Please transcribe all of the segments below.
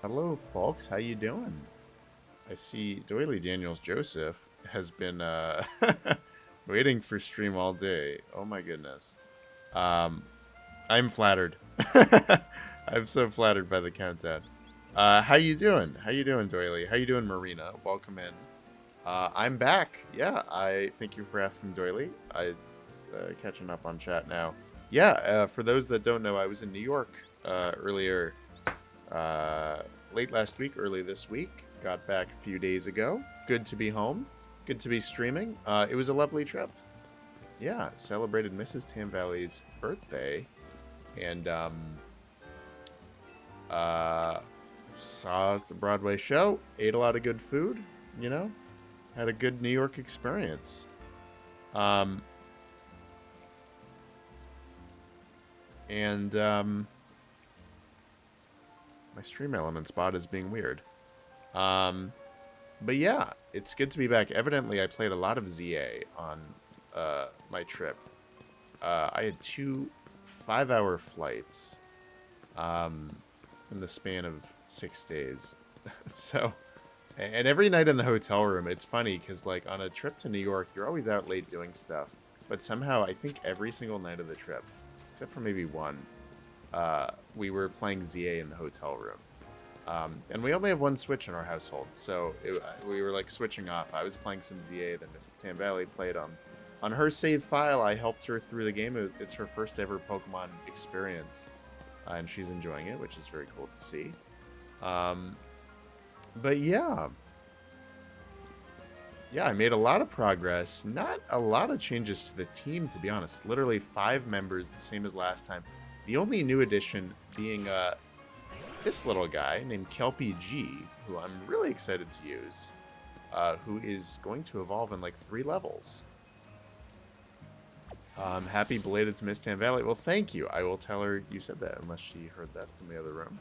Hello, folks. How you doing? I see Doily Daniels Joseph has been waiting for stream all day. Oh my goodness. Um, I'm flattered. I'm so flattered by the countdown. How you doing? How you doing, Doily? How you doing, Marina? Welcome in. I'm back. Yeah, I thank you for asking, Doily. I catching up on chat now. Yeah, for those that don't know, I was in New York earlier late last week, early this week. Got back a few days ago. Good to be home. Good to be streaming. It was a lovely trip. Yeah, celebrated Mrs. Tam Valley's birthday, and saw the Broadway show. Ate a lot of good food. You know, had a good New York experience. And my stream element spot is being weird. But yeah, it's good to be back. Evidently, I played a lot of ZA on my trip. I had 2 5-hour flights in the span of 6 days. So, and every night in the hotel room, it's funny because like on a trip to New York, you're always out late doing stuff. But somehow, I think every single night of the trip, except for maybe one, we were playing ZA in the hotel room. And we only have one Switch in our household, so we were like switching off. I was playing some ZA, then Mrs. Tam Valley played on her save file. I helped her through the game. It's her first ever Pokemon experience, and she's enjoying it, which is very cool to see. But yeah, I made a lot of progress. Not a lot of changes to the team, to be honest. Literally 5 members, the same as last time. The only new addition being this little guy named Kelpie G, who I'm really excited to use, who is going to evolve in like 3 levels. Happy belated to Miss Tam Valley. Well, thank you. I will tell her you said that, unless she heard that from the other room.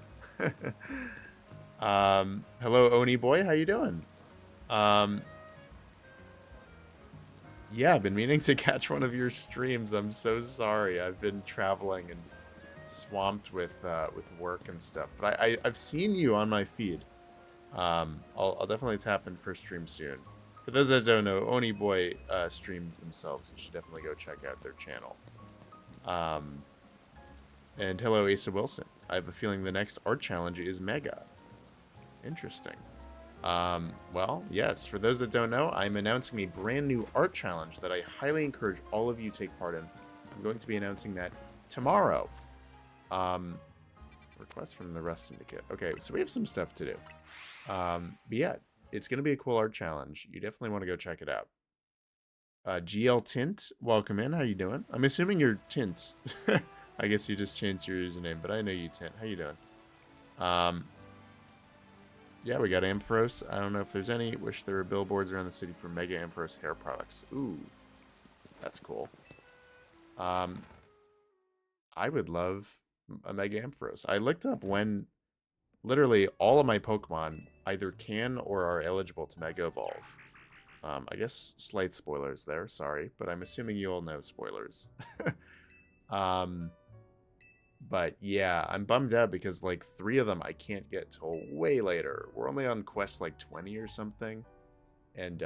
Hello, Oni boy. How you doing? Yeah, I've been meaning to catch one of your streams. I'm so sorry. I've been traveling and swamped with work and stuff. But I've seen you on my feed. I'll definitely tap in for a stream soon. For those that don't know, Oni Boy streams themselves. You should definitely go check out their channel. And hello, Asa Wilson. I have a feeling the next art challenge is Mega. Interesting. Well, yes, for those that don't know, I'm announcing a brand new art challenge that I highly encourage all of you to take part in. I'm going to be announcing that tomorrow. Request from the Rust Syndicate. Okay, so we have some stuff to do. But yeah, it's going to be a cool art challenge. You definitely want to go check it out. GL Tint, welcome in. How you doing? I'm assuming you're Tint. I guess you just changed your username, but I know you Tint. How you doing? Yeah, we got Ampharos. I don't know if there's any. Wish there were billboards around the city for Mega Ampharos hair products. Ooh, that's cool. I would love a Mega Ampharos. I looked up when literally all of my Pokemon either can or are eligible to Mega Evolve. I guess slight spoilers there, sorry, but I'm assuming you all know spoilers. But yeah, I'm bummed out because like 3 of them I can't get till way later. We're only on quest like 20 or something. And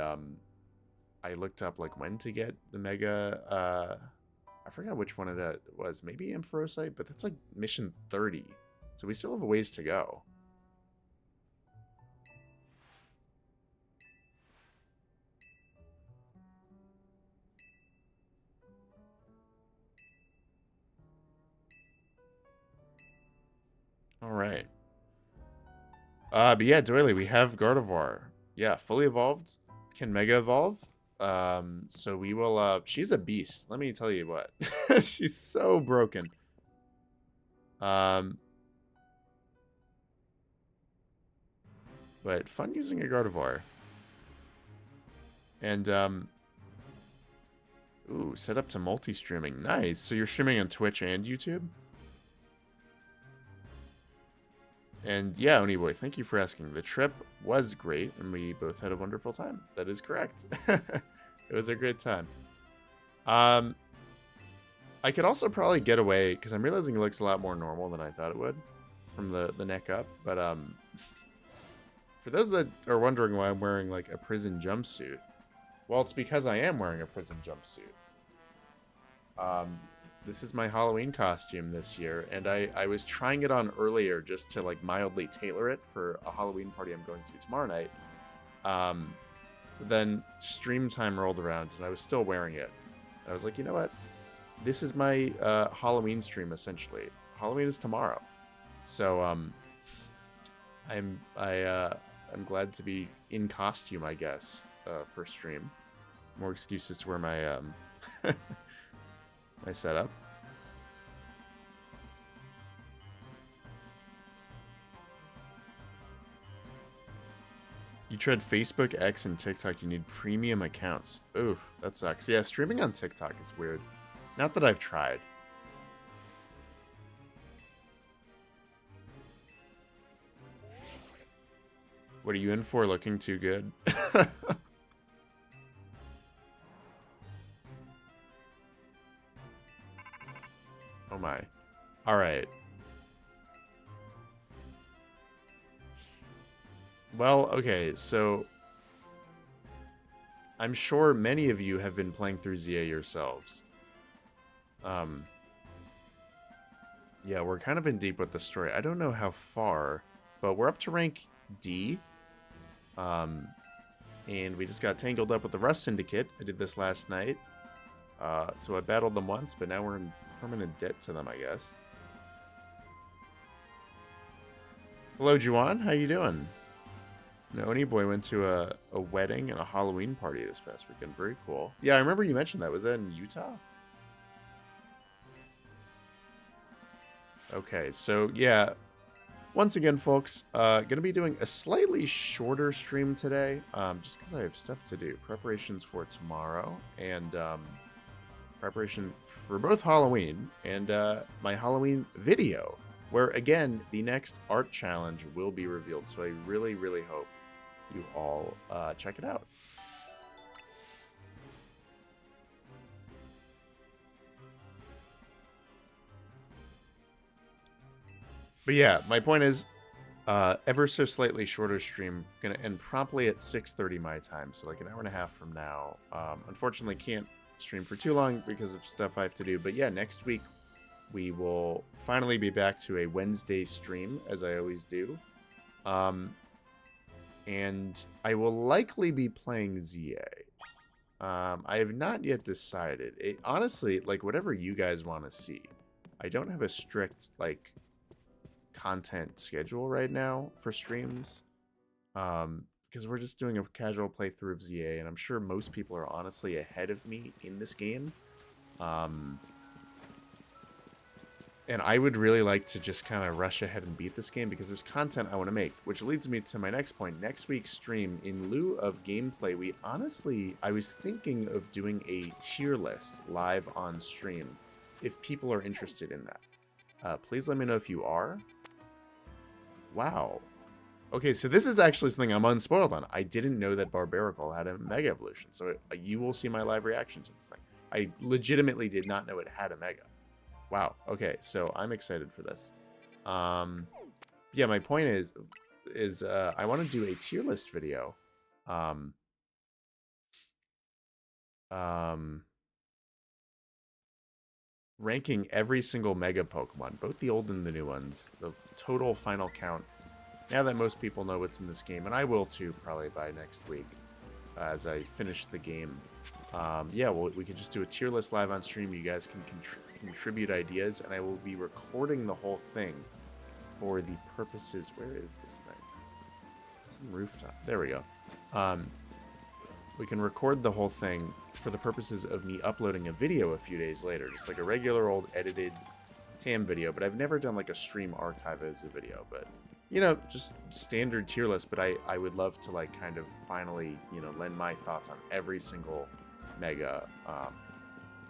I looked up like when to get the Mega I forgot which one it was. Maybe Ampharosite, but that's like mission 30. So we still have a ways to go. All right. But yeah, Doily, we have Gardevoir. Yeah, fully evolved. Can Mega Evolve. So we will, she's a beast. Let me tell you what. She's so broken. But fun using a Gardevoir. And, ooh, set up to multi-streaming. Nice. So you're streaming on Twitch and YouTube? And yeah, Oniboy, thank you for asking. The trip was great, and we both had a wonderful time. That is correct. It was a great time. I could also probably get away, because I'm realizing it looks a lot more normal than I thought it would, from the neck up. But for those that are wondering why I'm wearing like a prison jumpsuit, well, it's because I am wearing a prison jumpsuit. This is my Halloween costume this year, and I was trying it on earlier just to like mildly tailor it for a Halloween party I'm going to tomorrow night. Then stream time rolled around, and I was still wearing it. I was like, you know what? This is my Halloween stream, essentially. Halloween is tomorrow. So, I'm glad to be in costume, I guess, for stream. More excuses to wear my, my setup. You tried Facebook, X, and TikTok. You need premium accounts. Oof, that sucks. Yeah, streaming on TikTok is weird. Not that I've tried. What are you in for? Looking too good? Oh my. Alright. Well, okay, so I'm sure many of you have been playing through ZA yourselves. Yeah, we're kind of in deep with the story. I don't know how far, but we're up to rank D. And we just got tangled up with the Rust Syndicate. I did this last night. So I battled them once, but now we're in permanent debt to them, I guess. Hello, Juwan. How you doing? Noni boy went to a wedding and a Halloween party this past weekend. Very cool. Yeah, I remember you mentioned that. Was that in Utah? Okay, so yeah. Once again, folks, gonna be doing a slightly shorter stream today, just because I have stuff to do. Preparations for tomorrow, and preparation for both Halloween and my Halloween video, where, again, the next art challenge will be revealed. So I really, really hope you all check it out. But yeah, my point is, ever so slightly shorter stream, gonna end promptly at 6:30 my time, so like an hour and a half from now. Unfortunately, can't stream for too long because of stuff I have to do. But yeah, next week we will finally be back to a Wednesday stream, as I always do. And I will likely be playing ZA. I have not yet decided. Honestly, like, whatever you guys want to see. I don't have a strict, like, content schedule right now for streams. Because we're just doing a casual playthrough of ZA, and I'm sure most people are honestly ahead of me in this game. And I would really like to just kind of rush ahead and beat this game because there's content I want to make, which leads me to my next point. Next week's stream, in lieu of gameplay, I was thinking of doing a tier list live on stream if people are interested in that. Please let me know if you are. Wow. Okay, so this is actually something I'm unspoiled on. I didn't know that Barbarical had a Mega Evolution, so you will see my live reaction to this thing. I legitimately did not know it had a Mega. Wow. Okay, so I'm excited for this. Yeah, my point is I want to do a tier list video. Ranking every single Mega Pokemon, both the old and the new ones, the total final count. Now that most people know what's in this game, and I will too, probably by next week, as I finish the game. Yeah, well, we could just do a tier list live on stream. You guys can contribute ideas, and I will be recording the whole thing for the purposes... Where is this thing? Some rooftop. There we go. We can record the whole thing for the purposes of me uploading a video a few days later. Just like a regular old edited TAM video, but I've never done like a stream archive as a video, but... You know, just standard tier list, but I would love to, like, kind of finally, you know, lend my thoughts on every single Mega,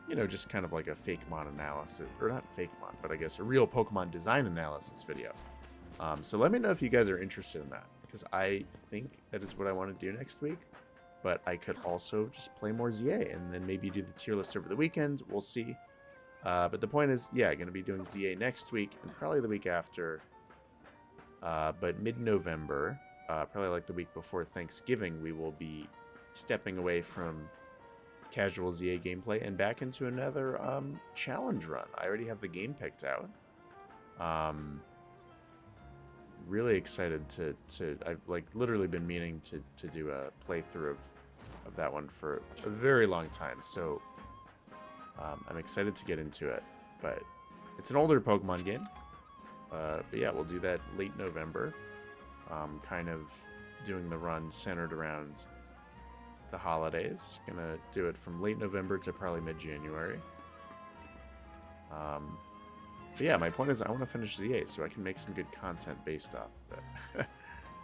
you know, just kind of like a Fakemon analysis, or not Fakemon, but I guess a real Pokemon design analysis video. So let me know if you guys are interested in that, because I think that is what I want to do next week, but I could also just play more ZA, and then maybe do the tier list over the weekend, we'll see. But the point is, yeah, going to be doing ZA next week, and probably the week after. But mid-November, probably like the week before Thanksgiving, we will be stepping away from casual ZA gameplay and back into another challenge run. I already have the game picked out. Really excited to I've like literally been meaning to do a playthrough of that one for a very long time. So I'm excited to get into it. But it's an older Pokemon game. But yeah, we'll do that late November. Kind of doing the run centered around the holidays. Gonna do it from late November to probably mid-January. But yeah, my point is I want to finish ZA so I can make some good content based off of it.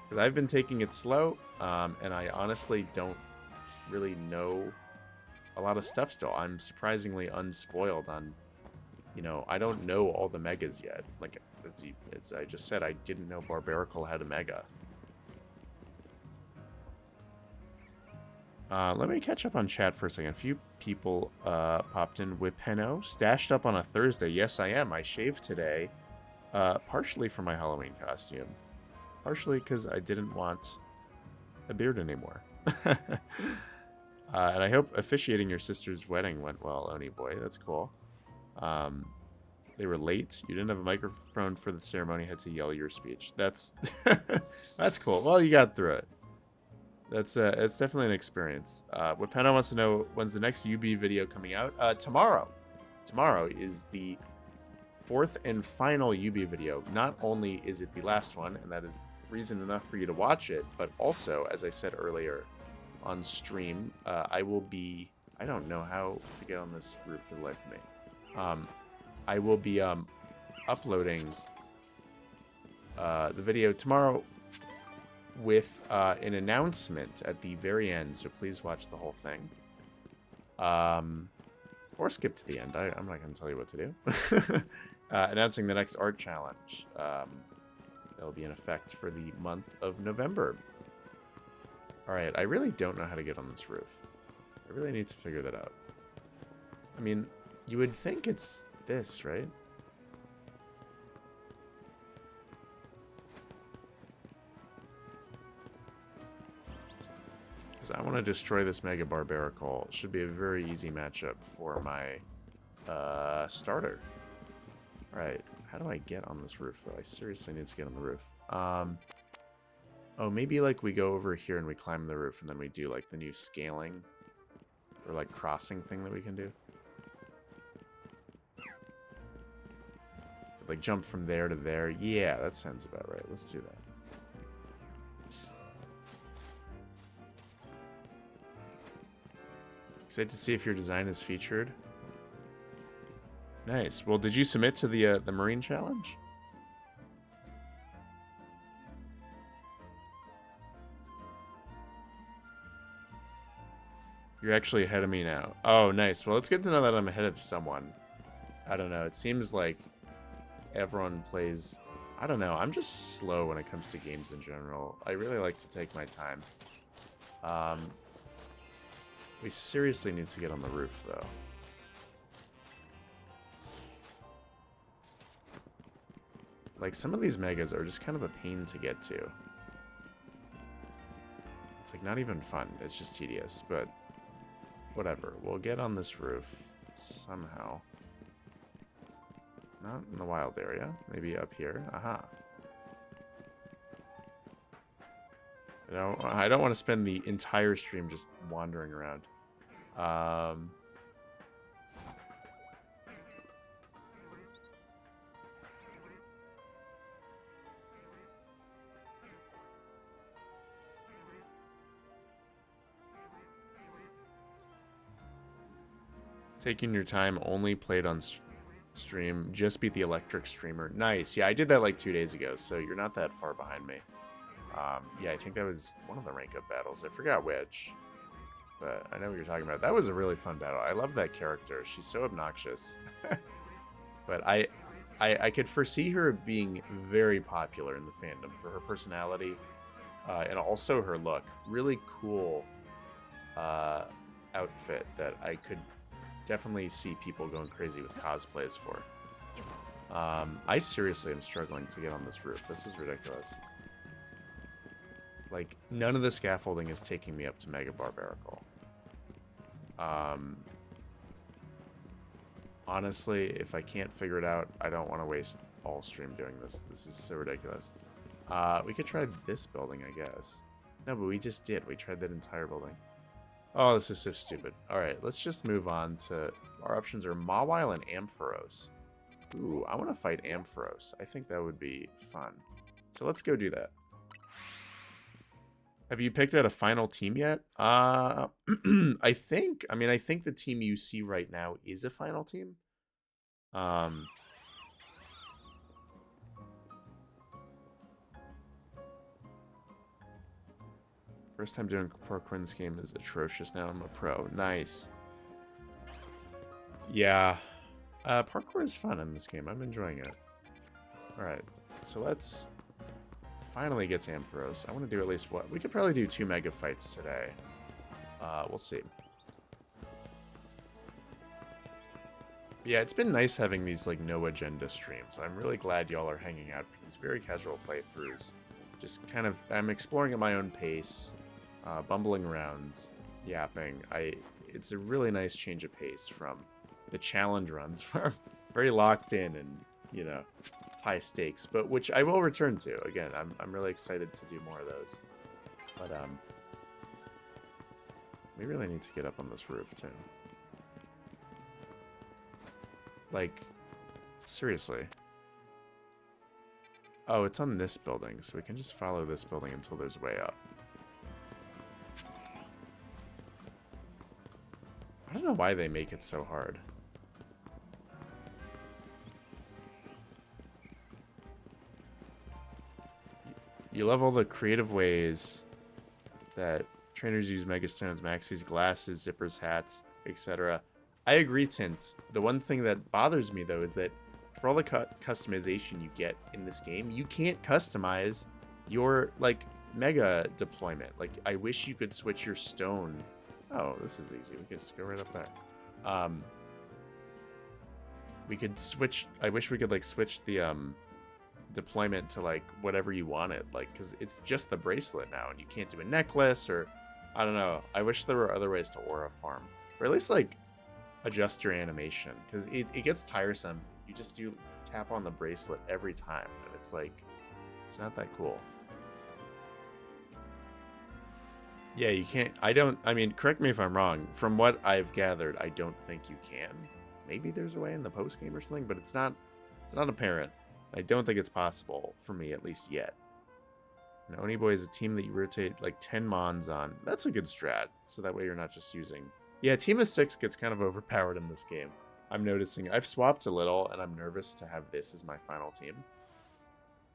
Because I've been taking it slow, and I honestly don't really know a lot of stuff still. I'm surprisingly unspoiled on, you know, I don't know all the megas yet. Like, as I just said, I didn't know Barbaracle had a mega. Let me catch up on chat for a second. A few people popped in. Whipeno, stashed up on a Thursday. Yes, I am. I shaved today, partially for my Halloween costume, partially because I didn't want a beard anymore. And I hope officiating your sister's wedding went well, Oni boy. That's cool. They were late. You didn't have a microphone for the ceremony. Had to yell your speech. That's that's cool. Well, you got through it. It's definitely an experience. Whipeno wants to know when's the next UB video coming out. Tomorrow. Tomorrow is the 4th and final UB video. Not only is it the last one, and that is reason enough for you to watch it, but also, as I said earlier on stream, I will be... I don't know how to get on this roof for the life of me. I will be uploading the video tomorrow with an announcement at the very end, so please watch the whole thing. Or skip to the end. I'm not going to tell you what to do. Announcing the next art challenge. That will be in effect for the month of November. Alright, I really don't know how to get on this roof. I really need to figure that out. I mean, you would think it's this, right? I want to destroy this Mega Barbaracle. Should be a very easy matchup for my starter. Alright, how do I get on this roof, though? I seriously need to get on the roof. Oh, maybe, like, we go over here and we climb the roof, and then we do, like, the new scaling or, like, crossing thing that we can do. Like, jump from there to there. Yeah, that sounds about right. Let's do that. Excited to see if your design is featured. Nice. Well, did you submit to the Marine Challenge? You're actually ahead of me now. Oh, nice. Well, it's good to know that I'm ahead of someone. I don't know. It seems like everyone plays... I don't know. I'm just slow when it comes to games in general. I really like to take my time. We seriously need to get on the roof, though. Like, some of these megas are just kind of a pain to get to. It's, like, not even fun. It's just tedious, but whatever. We'll get on this roof somehow. Not in the wild area. Maybe up here. Aha. I don't want to spend the entire stream just wandering around. Taking your time, only played on stream. Just beat the electric streamer. Nice. Yeah, I did that like 2 days ago, so you're not that far behind me. Yeah, I think that was one of the rank up battles. I forgot which, but I know what you're talking about. That was a really fun battle. I love that character. She's so obnoxious. But I could foresee her being very popular in the fandom for her personality and also her look. Really cool outfit that I could definitely see people going crazy with cosplays for. I seriously am struggling to get on this roof. This is ridiculous. Like, none of the scaffolding is taking me up to Mega Barbarical. Honestly, if I can't figure it out, I don't want to waste all stream doing this. This is so ridiculous. We could try this building, I guess. No, but we just did. We tried that entire building. Oh, this is so stupid. Alright, let's just move on to... Our options are Mawile and Ampharos. Ooh, I want to fight Ampharos. I think that would be fun. So let's go do that. Have you picked out a final team yet? I think the team you see right now is a final team. First time doing parkour in this game is atrocious. Now I'm a pro. Nice. Yeah. Parkour is fun in this game. I'm enjoying it. Alright. So let's finally get to Ampharos. I want to do at least what? We could probably do 2 mega fights today. We'll see. Yeah, it's been nice having these like no agenda streams. I'm really glad y'all are hanging out for these very casual playthroughs. Just kind of, I'm exploring at my own pace, bumbling around, yapping. It's a really nice change of pace from the challenge runs where I'm very locked in and, you know, high stakes, but which I will return to. Again, I'm really excited to do more of those. But we really need to get up on this roof too. Like, seriously. Oh, it's on this building, so we can just follow this building until there's way up. I don't know why they make it so hard. You love all the creative ways that trainers use Megastones, Maxis, glasses, zippers, hats, etc. I agree, Tint. The one thing that bothers me, though, is that for all the customization you get in this game, you can't customize your, like, Mega deployment. Like, I wish you could switch your stone. Oh, this is easy. We can just go right up there. We could switch... I wish we could, like, switch the, deployment to like whatever you wanted, like, because it's just the bracelet now and you can't do a necklace, or I don't know. I wish there were other ways to aura farm, or at least like adjust your animation, because it gets tiresome. You just do tap on the bracelet every time and it's like, it's not that cool. Yeah, you can't. I mean, correct me if I'm wrong. From what I've gathered, I don't think you can. Maybe there's a way in the post game or something, but it's not apparent. I don't think it's possible, for me at least yet. And Oniboy is a team that you rotate like 10 mons on. That's a good strat, so that way you're not just using... Yeah, team of 6 gets kind of overpowered in this game. I'm noticing. I've swapped a little, and I'm nervous to have this as my final team.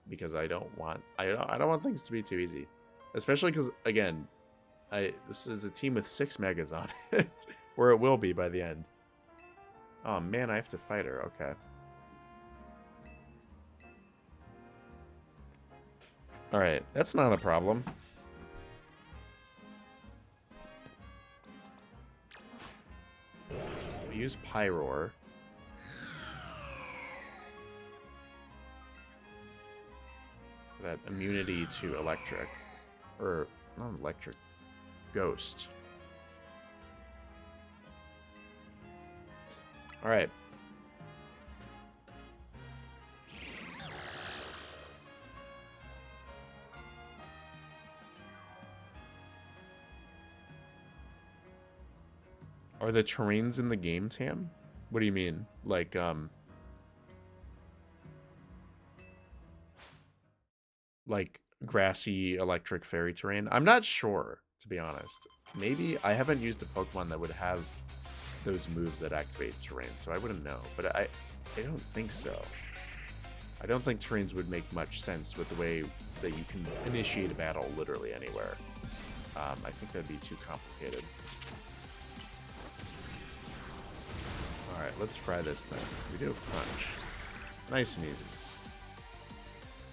Because I don't want things to be too easy. Especially because, again, this is a team with 6 megas on it. Or it will be by the end. Oh man, I have to fight her. Okay. Alright, that's not a problem. We use Pyroar. That immunity to electric. Or, not electric. Ghost. Alright. Are the terrains in the game, Tam? What do you mean? Like grassy electric fairy terrain? I'm not sure, to be honest. Maybe I haven't used a Pokemon that would have those moves that activate terrain, so I wouldn't know. But I don't think so. I don't think terrains would make much sense with the way that you can initiate a battle literally anywhere. I think that'd be too complicated. Alright, let's fry this thing. We do have Crunch. Nice and easy.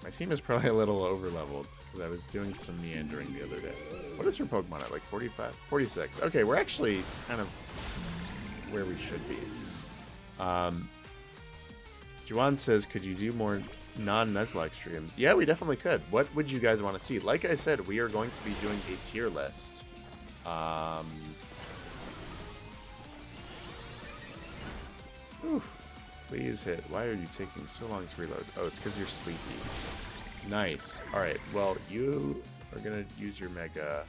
My team is probably a little over-leveled, because I was doing some meandering the other day. What is her Pokemon at? Like 45? 46. Okay, we're actually kind of where we should be. Juwan says, could you do more non-Nuzlocke streams? Yeah, we definitely could. What would you guys want to see? Like I said, we are going to be doing a tier list. Please hit. Why are you taking so long to reload? Oh, it's because you're sleepy. Nice. Alright, well, you are going to use your Mega.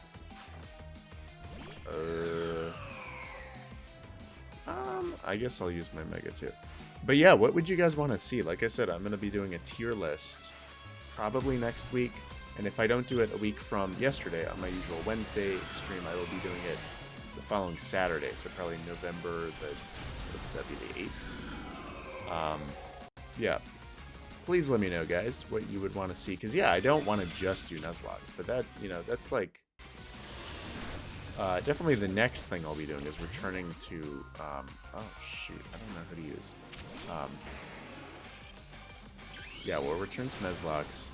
I guess I'll use my Mega too. But yeah, what would you guys want to see? Like I said, I'm going to be doing a tier list probably next week. And if I don't do it a week from yesterday on my usual Wednesday stream, I will be doing it the following Saturday. So probably November that'd be the 8th. Yeah. Please let me know, guys, what you would want to see. Because, yeah, I don't want to just do Nuzlockes. But that, you know, that's like... definitely the next thing I'll be doing is returning to... oh, shoot. I don't know who to use. Yeah, we'll return to Nuzlocke.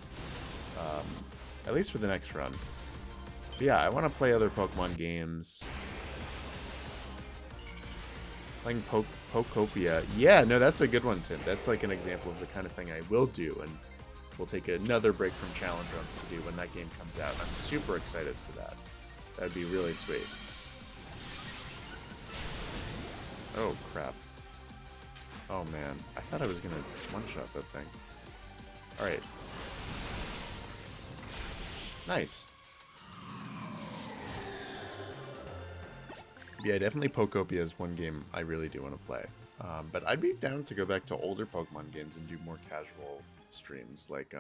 At least for the next run. But yeah, I want to play other Pokemon games. Playing Pokopia. Yeah, no, that's a good one, Tim. That's like an example of the kind of thing I will do, and we'll take another break from challenge runs to do when that game comes out. I'm super excited for that. That'd be really sweet. Oh, crap. Oh, man. I thought I was going to one-shot that thing. Alright. Nice. Yeah, definitely Pokopia is one game I really do want to play. But I'd be down to go back to older Pokemon games and do more casual streams, like,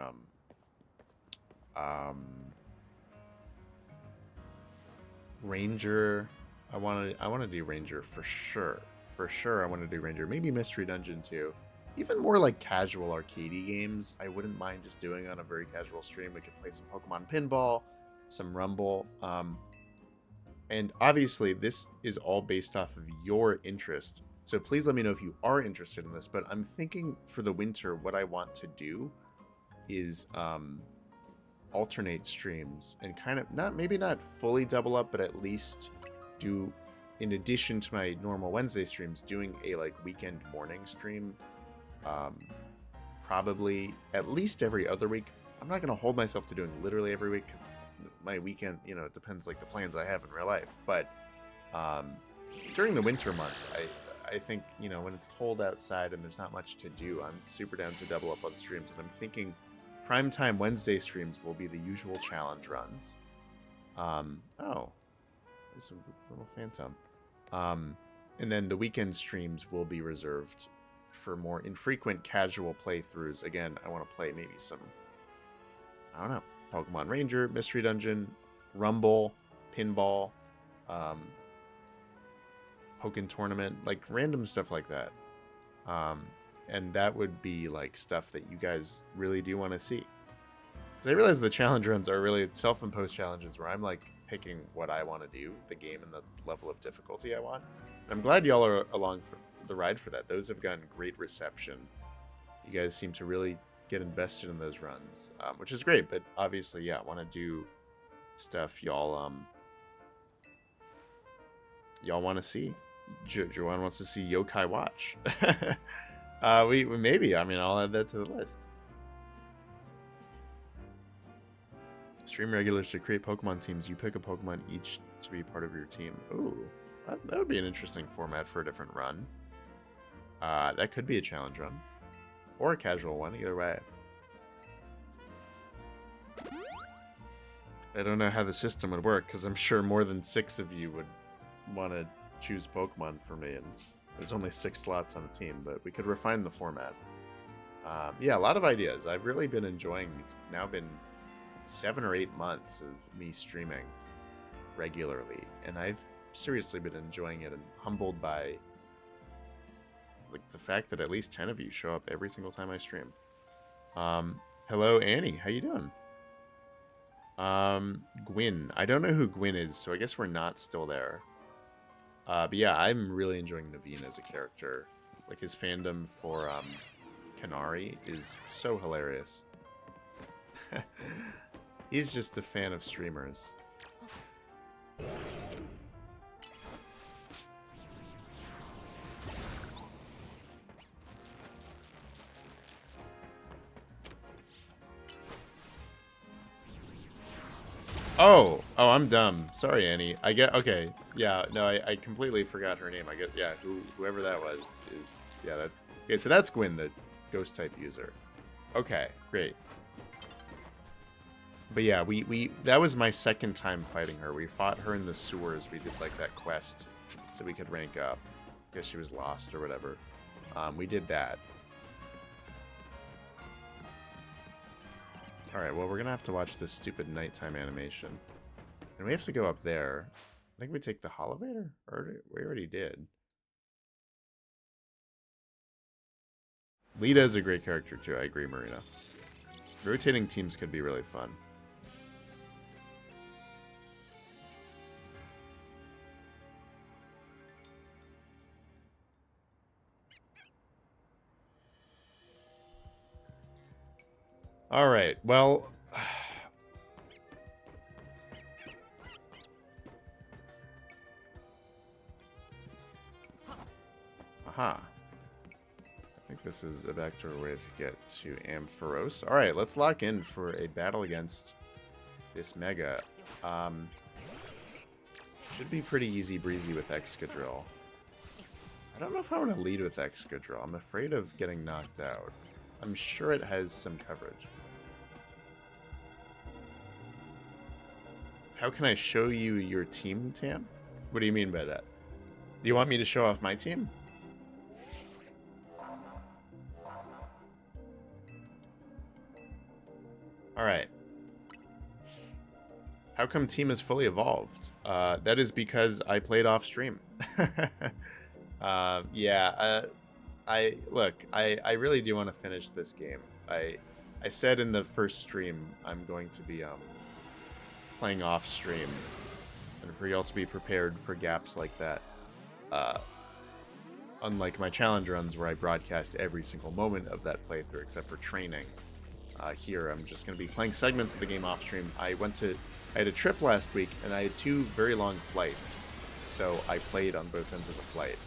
Ranger. I want to do Ranger for sure. For sure, I want to do Ranger. Maybe Mystery Dungeon too. Even more like casual arcadey games, I wouldn't mind just doing on a very casual stream. We could play some Pokemon Pinball, some Rumble. And obviously, this is all based off of your interest. So please let me know if you are interested in this. But I'm thinking for the winter, what I want to do is alternate streams and kind of maybe not fully double up, but at least do, in addition to my normal Wednesday streams, doing a like weekend morning stream. Probably at least every other week. I'm not going to hold myself to doing literally every week because my weekend, you know, it depends like the plans I have in real life. But during the winter months, I think, you know, when it's cold outside and there's not much to do, I'm super down to double up on streams. And I'm thinking primetime Wednesday streams will be the usual challenge runs. Oh, there's a little phantom. And then the weekend streams will be reserved for more infrequent casual playthroughs. Again, I want to play maybe some, I don't know, Pokemon Ranger, Mystery Dungeon, Rumble, Pinball, Pokken Tournament, like random stuff like that. And that would be like stuff that you guys really do want to see. Because I realize the challenge runs are really self-imposed challenges where I'm like picking what I want to do, the game and the level of difficulty I want. And I'm glad y'all are along for the ride for that. Those have gotten great reception. You guys seem to really get invested in those runs, which is great. But obviously, yeah, I want to do stuff y'all want to see. Joanne wants to see Yokai Watch. we maybe. I mean, I'll add that to the list. Stream regulars to create Pokemon teams. You pick a Pokemon each to be part of your team. Ooh, that would be an interesting format for a different run. That could be a challenge run. Or a casual one, either way. I don't know how the system would work, because I'm sure more than 6 of you would want to choose Pokemon for me, and there's only 6 slots on a team, but we could refine the format. Yeah, a lot of ideas. I've really been enjoying, it's now been 7 or 8 months of me streaming regularly, and I've seriously been enjoying it and humbled by like the fact that at least 10 of you show up every single time I stream. Hello Annie, how you doing? Gwyn, I don't know who Gwyn is, so I guess we're not still there. But yeah, I'm really enjoying Naveen as a character. Like his fandom for Kanari is so hilarious. He's just a fan of streamers. Oh, I'm dumb. Sorry, Annie. I get, okay. Yeah, no, I completely forgot her name. I get, yeah, whoever that was is, yeah, that, okay, so that's Gwyn, the ghost type user. Okay, great. But yeah, that was my second time fighting her. We fought her in the sewers. We did like that quest so we could rank up. I guess she was lost or whatever. We did that. Alright, well, we're gonna have to watch this stupid nighttime animation. And we have to go up there. I think we take the Holovator? Or we already did. Lita is a great character too, I agree, Marina. Rotating teams could be really fun. Alright, well... Aha. I think this is a backdoor way to get to Ampharos. Alright, let's lock in for a battle against this Mega. Should be pretty easy breezy with Excadrill. I don't know if I want to lead with Excadrill. I'm afraid of getting knocked out. I'm sure it has some coverage. How can I show you your team, Tam? What do you mean by that? Do you want me to show off my team? Alright. How come team is fully evolved? That is because I played off stream. I really do want to finish this game. I said in the first stream I'm going to be playing off stream, and for y'all to be prepared for gaps like that. Unlike my challenge runs where I broadcast every single moment of that playthrough except for training. Here I'm just going to be playing segments of the game off stream. I had a trip last week and I had 2 very long flights, so I played on both ends of the flight.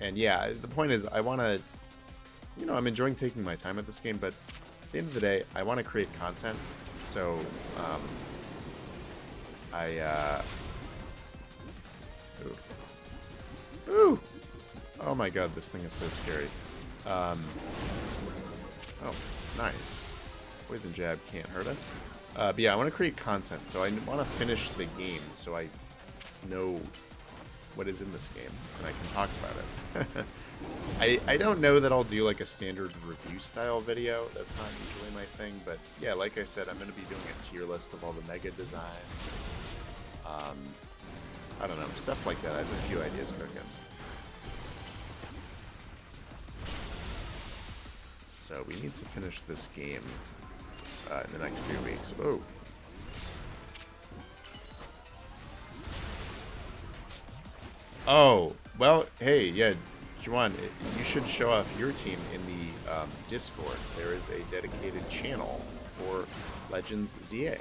And yeah, the point is I want to, you know, I'm enjoying taking my time at this game, but at the end of the day, I want to create content, so Ooh! Oh my god, this thing is so scary. Oh, nice. Poison jab can't hurt us. But yeah, I want to create content, so I want to finish the game so I know what is in this game, and I can talk about it. I don't know that I'll do like a standard review style video. That's not usually my thing, but yeah, like I said, I'm going to be doing a tier list of all the Mega designs. I don't know, stuff like that. I have a few ideas cooking. So we need to finish this game in the next few weeks. Oh. Oh, well, hey, yeah, Juwan, you should show off your team in the Discord. There is a dedicated channel for Legends ZA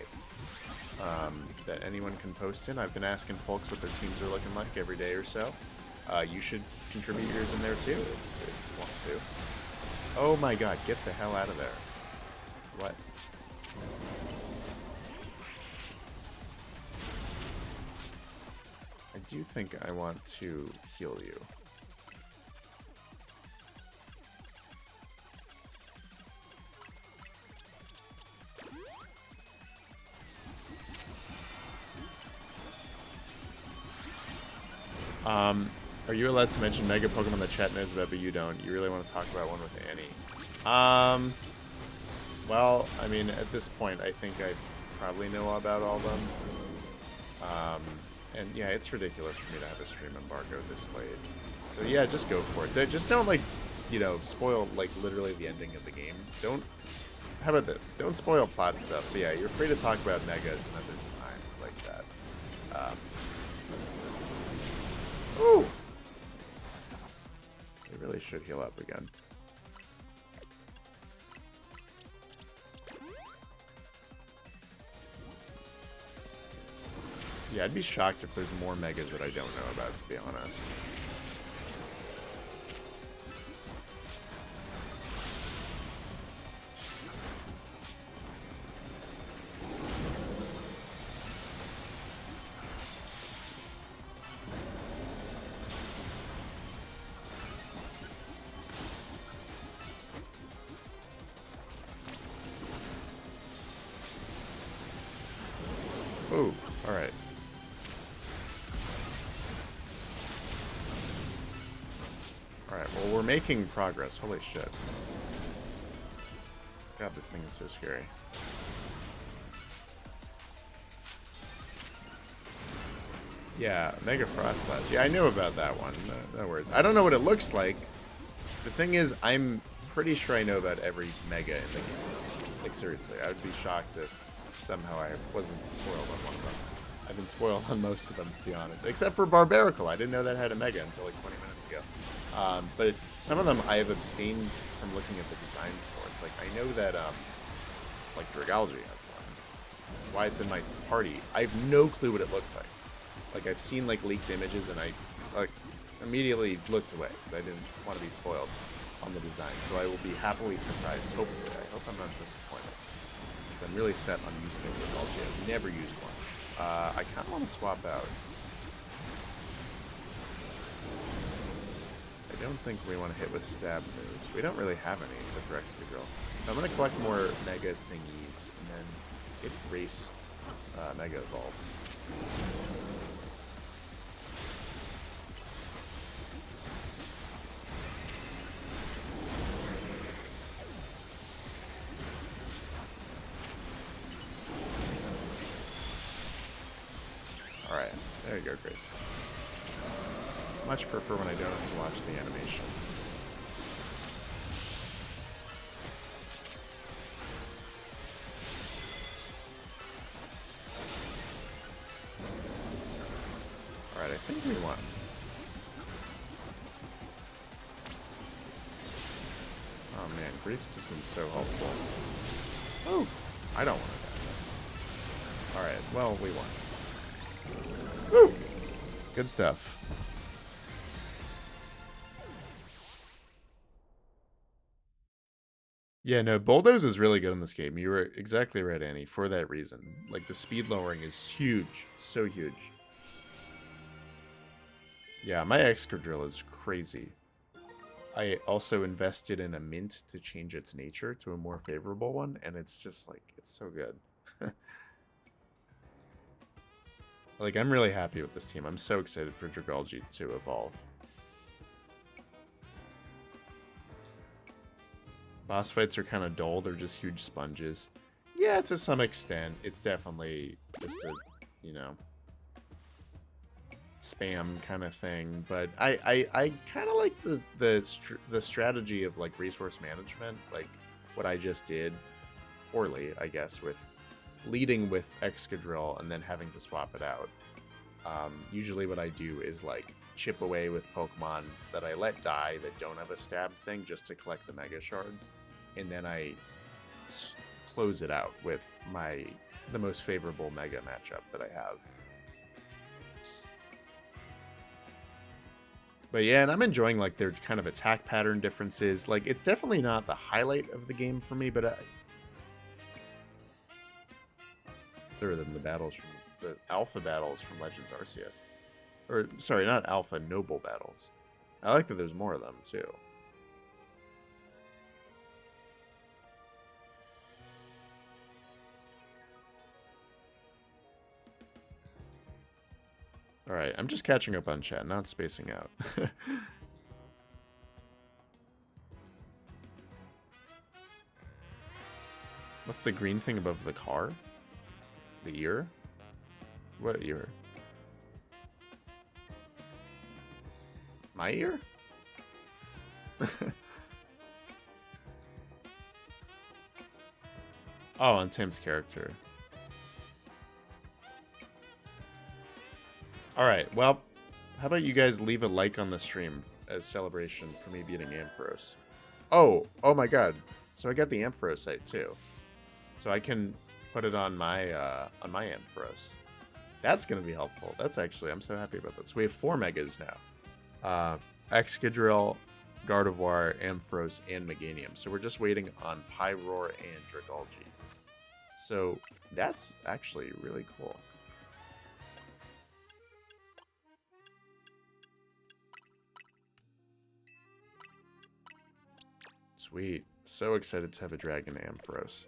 that anyone can post in. I've been asking folks what their teams are looking like every day or so. You should contribute yours in there too if you want to. Oh my god, get the hell out of there. What? I do think I want to heal you. Are you allowed to mention Mega Pokemon the chat knows about, but you don't? You really want to talk about one with Annie? Well, I mean, at this point, I think I probably know about all of them. And yeah, it's ridiculous for me to have a stream embargo this late. So yeah, just go for it. Just don't, like, you know, spoil, like, literally the ending of the game. Don't... How about this? Don't spoil plot stuff. But yeah, you're free to talk about Megas and other designs like that. Ooh! They really should heal up again. Yeah, I'd be shocked if there's more Megas that I don't know about, to be honest. Alright, well, we're making progress. Holy shit. God, this thing is so scary. Yeah, Mega Frostlass. Yeah, I knew about that one. No worries. I don't know what it looks like. The thing is, I'm pretty sure I know about every Mega in the game. Like, seriously, I would be shocked if somehow I wasn't spoiled on one of them. I've been spoiled on most of them, to be honest. Except for Barbarical. I didn't know that had a Mega until like 20 minutes ago. But some of them I have abstained from looking at the designs for. It's like, I know that, like, Dragalge has one. That's why it's in my party. I have no clue what it looks like. Like, I've seen, like, leaked images, and I, like, immediately looked away, because I didn't want to be spoiled on the design. So I will be happily surprised, hopefully. I hope I'm not disappointed. Because I'm really set on using a Dragalge. I've never used one. I kind of want to swap out. I don't think we want to hit with stab moves. We don't really have any except for Excadrill. I'm going to collect more Mega thingies and then get Race Mega Evolved. Alright, there you go, Grace. Much prefer when I don't have to watch the animation. Alright, I think we won. Oh man, Grace has been so helpful. Oh, I don't want to die. Alright, well, we won. Woo! Good stuff. Yeah, no, Bulldoze is really good in this game. You were exactly right, Annie, for that reason. Like, the speed lowering is huge. It's so huge. Yeah, my Excadrill is crazy. I also invested in a mint to change its nature to a more favorable one, and it's just, like, it's so good. Like, I'm really happy with this team. I'm so excited for Dragalge to evolve. Boss fights are kind of dull. They're just huge sponges. Yeah, to some extent. It's definitely just a, you know, spam kind of thing. But I kind of like the strategy of, like, resource management. Like, what I just did. Poorly, I guess, with leading with Excadrill and then having to swap it out. Usually what I do is, like, chip away with Pokemon that I let die that don't have a stab thing just to collect the Mega Shards, and then I close it out with the most favorable Mega matchup that I have. But yeah, and I'm enjoying, like, their kind of attack pattern differences. Like, it's definitely not the highlight of the game for me, but better than the battles from the alpha battles from Legends Arceus. Or, sorry, not alpha, noble battles. I like that there's more of them, too. Alright, I'm just catching up on chat, not spacing out. What's the green thing above the car? The ear? What ear? My ear? Oh, on Tim's character. Alright, well, how about you guys leave a like on the stream as celebration for me beating Ampharos? Oh my god. So I got the Ampharos site too. So I can put it on my Ampharos. That's going to be helpful. That's actually, I'm so happy about that. So we have 4 Megas now. Excadrill, Gardevoir, Ampharos, and Meganium. So we're just waiting on Pyroar and Dragalge. So that's actually really cool. Sweet. So excited to have a Dragon Ampharos.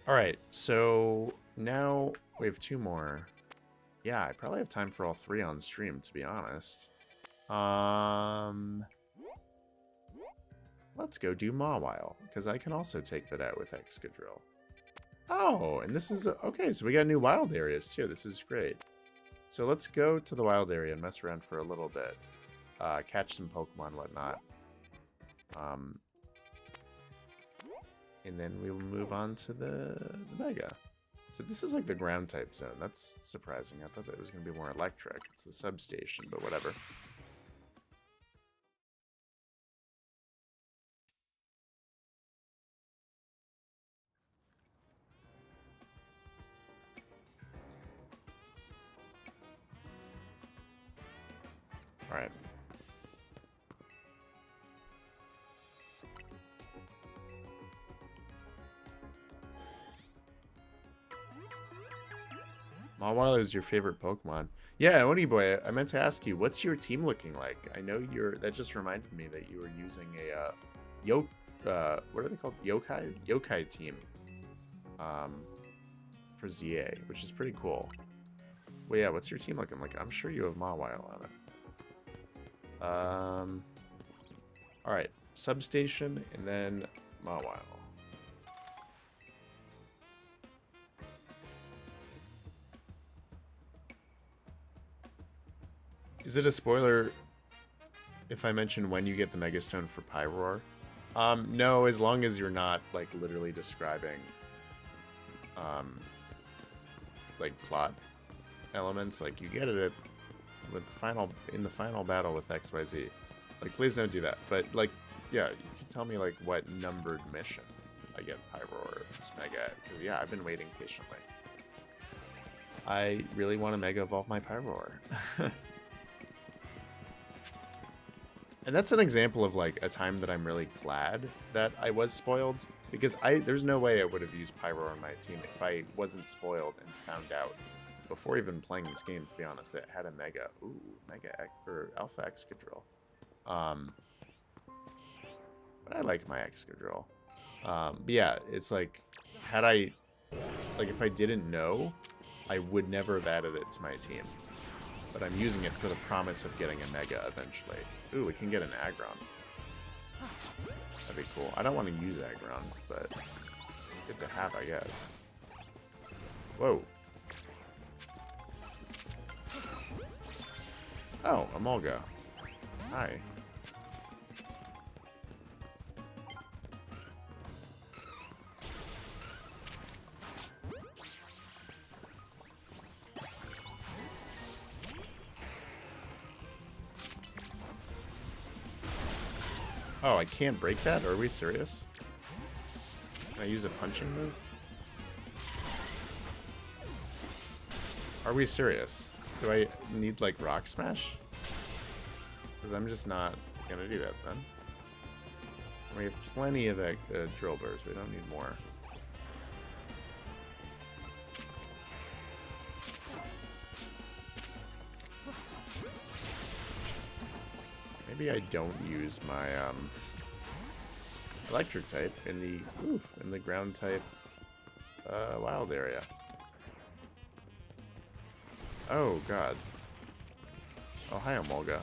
Alright, so now we have 2 more. Yeah, I probably have time for all 3 on stream, to be honest. Let's go do Mawile, because I can also take that out with Excadrill. Oh, and this is... okay, so we got new wild areas, too. This is great. So let's go to the wild area and mess around for a little bit. Catch some Pokemon and whatnot. And then we will move on to the Mega. So this is like the ground type zone. That's surprising. I thought that it was going to be more electric. It's the substation, but whatever. Alright. Mawile is your favorite Pokemon. Yeah, Oni Boy, I meant to ask you, what's your team looking like? I know that just reminded me that you were using a, what are they called? Yokai team. For ZA, which is pretty cool. Well, yeah, what's your team looking like? I'm sure you have Mawile on it. Alright, substation, and then Mawile. Is it a spoiler if I mention when you get the Megastone for Pyroar? No, as long as you're not, like, literally describing, like, plot elements. Like, you get it in the final battle with XYZ. Like, please don't do that. But, like, yeah, you can tell me, like, what numbered mission I get Pyroar or Mega at. Because, yeah, I've been waiting patiently. I really want to Mega Evolve my Pyroar. And that's an example of, like, a time that I'm really glad that I was spoiled. Because there's no way I would have used Pyroar on my team if I wasn't spoiled and found out before even playing this game, to be honest, it had a Mega. Ooh, or Alpha Excadrill. But I like my Excadrill. But yeah, it's like, if I didn't know, I would never have added it to my team. But I'm using it for the promise of getting a Mega eventually. Ooh, we can get an Aggron. That'd be cool. I don't want to use Aggron, but good to have, I guess. Whoa. Oh, Emolga. Hi. Oh, I can't break that? Are we serious? Can I use a punching move? Are we serious? Do I need, like, Rock Smash? Because I'm just not gonna do that, then. We have plenty of drill burrs. We don't need more. Maybe I don't use my electric type in the ground type wild area. Oh god. Oh, hi, Emolga.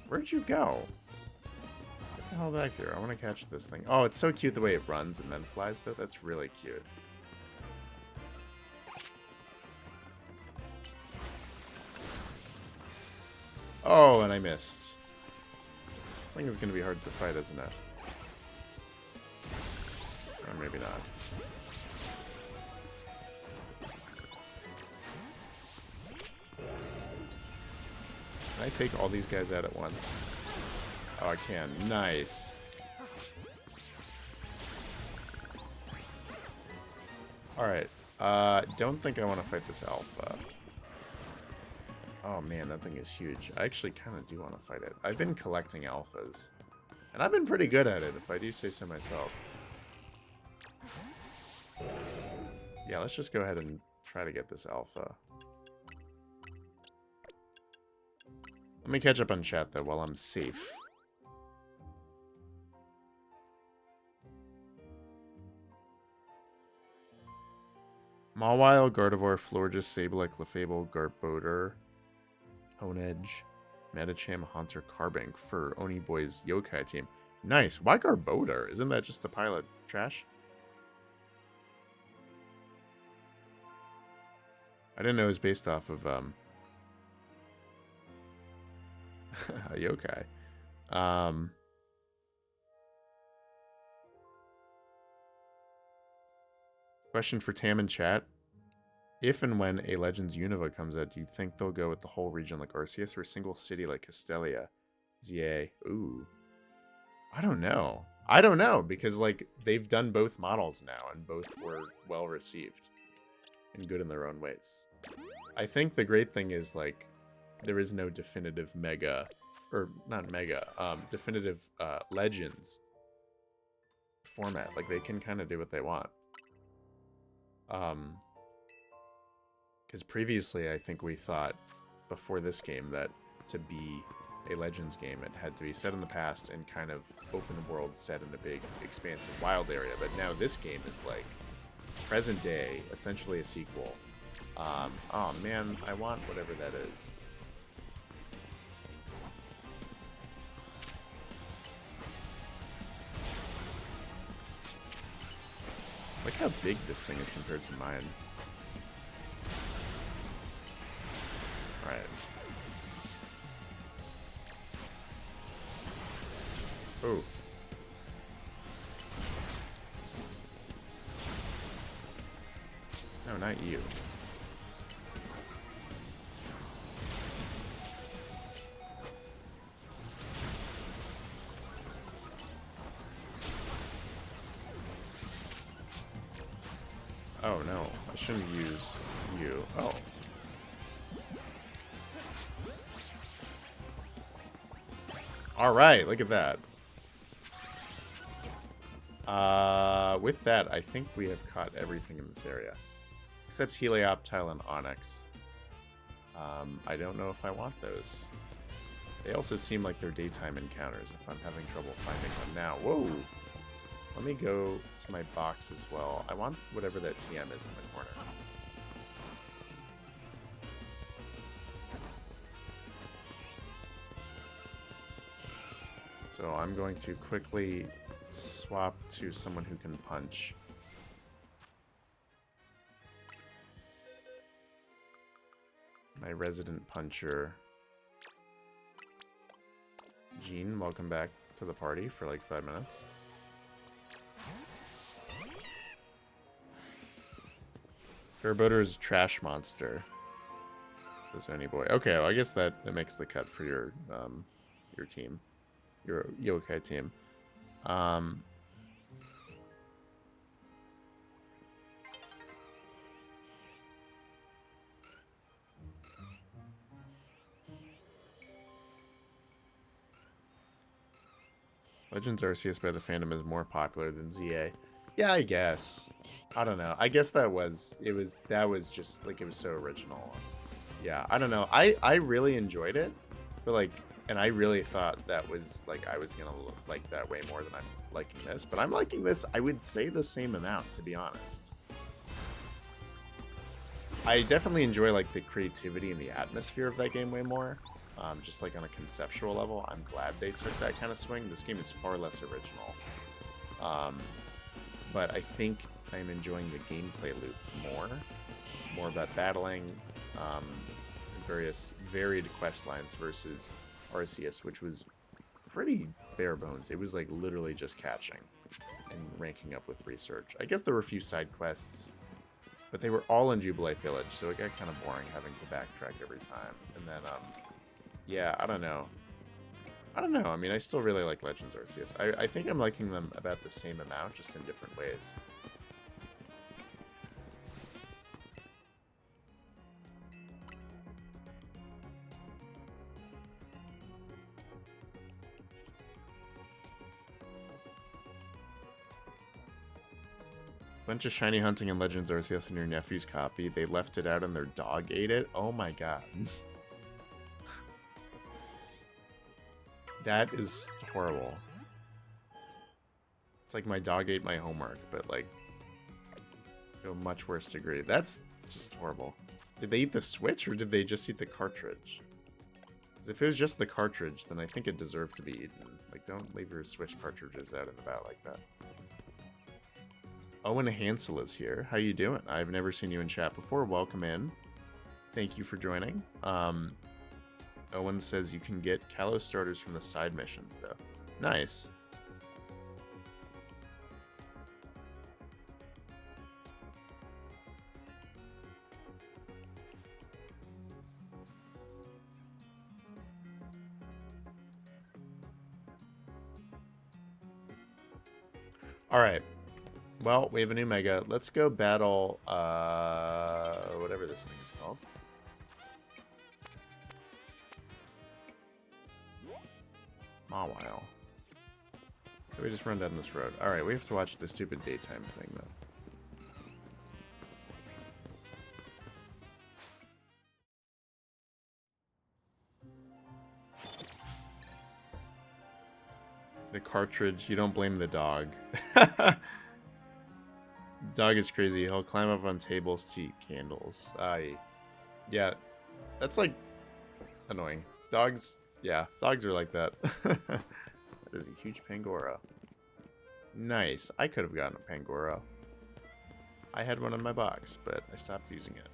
Where'd you go? Get the hell back here. I want to catch this thing. Oh, it's so cute the way it runs and then flies, though. That's really cute. Oh, and I missed. This thing is going to be hard to fight, isn't it? Or maybe not. Can I take all these guys out at once? Oh, I can. Nice. Alright. Don't think I want to fight this alpha. Oh man, that thing is huge. I actually kind of do want to fight it. I've been collecting alphas. And I've been pretty good at it, if I do say so myself. Yeah, let's just go ahead and try to get this alpha. Let me catch up on chat, though, while I'm safe. Mawile, Gardevoir, Florges, Sableye, Clefable, Garbodor, Honedge, Medicham, Haunter, Carbink for Oni Boy's Yokai team. Nice. Why Garbodor? Isn't that just a pile of trash? I didn't know it was based off of a yokai. Question for Tam in chat. If and when a Legends Unova comes out, do you think they'll go with the whole region like Arceus or a single city like Castelia? ZA. Ooh. I don't know. I don't know, because like they've done both models now and both were well received and good in their own ways. I think the great thing is like there is no definitive mega, or not mega, definitive Legends format. Like they can kind of do what they want. Because previously I think we thought before this game that to be a Legends game it had to be set in the past and kind of open world set in a big expansive wild area, but now this game is like present day, essentially a sequel. Oh man, I want whatever that is. Look how big this thing is compared to mine. Alright. Oh. No, not you. Oh no, I shouldn't use you. Oh. Alright, look at that. With that, I think we have caught everything in this area. Except Helioptile and Onyx. I don't know if I want those. They also seem like they're daytime encounters if I'm having trouble finding them now. Whoa! Let me go to my box as well. I want whatever that TM is in the corner. So I'm going to quickly swap to someone who can punch. My resident puncher. Jean, welcome back to the party for like 5 minutes. Garbodor's trash monster. Does any boy? Okay, well, I guess that makes the cut for your team, your yokai team. Legends Arceus by the fandom is more popular than ZA. Yeah, I guess. I don't know. I guess that was just like it was so original. Yeah, I don't know. I really enjoyed it, but like, and I really thought that was like I was gonna like that way more than I'm liking this. But I'm liking this, I would say, the same amount, to be honest. I definitely enjoy like the creativity and the atmosphere of that game way more. Just like on a conceptual level, I'm glad they took that kind of swing. This game is far less original. But I think I'm enjoying the gameplay loop more about battling, various varied quest lines versus Arceus, which was pretty bare bones. It was like literally just catching and ranking up with research. I guess there were a few side quests, but they were all in Jubilee Village, so it got kind of boring having to backtrack every time. And then, yeah, I don't know. I mean, I still really like Legends Arceus. I think I'm liking them about the same amount, just in different ways. Bunch of shiny hunting and Legends Arceus in your nephew's copy. They left it out and their dog ate it. Oh my god. That is horrible. It's like my dog ate my homework, but like to a much worse degree. That's just horrible. Did they eat the Switch or did they just eat the cartridge? Because if it was just the cartridge, then I think it deserved to be eaten. Like, don't leave your Switch cartridges out and about like that. Owen Hansel is here. How you doing? I've never seen you in chat before. Welcome in. Thank you for joining. Owen says you can get Kalos starters from the side missions, though. Nice. All right. Well, we have a new Mega. Let's go battle, whatever this thing is called. Mawile. So we just run down this road. All right, we have to watch the stupid daytime thing, though. The cartridge. You don't blame the dog. Dog is crazy. He'll climb up on tables to eat candles. Yeah, that's like annoying. Dogs, yeah, dogs are like that. That is a huge Pangoro. Nice. I could have gotten a Pangoro. I had one in my box, but I stopped using it.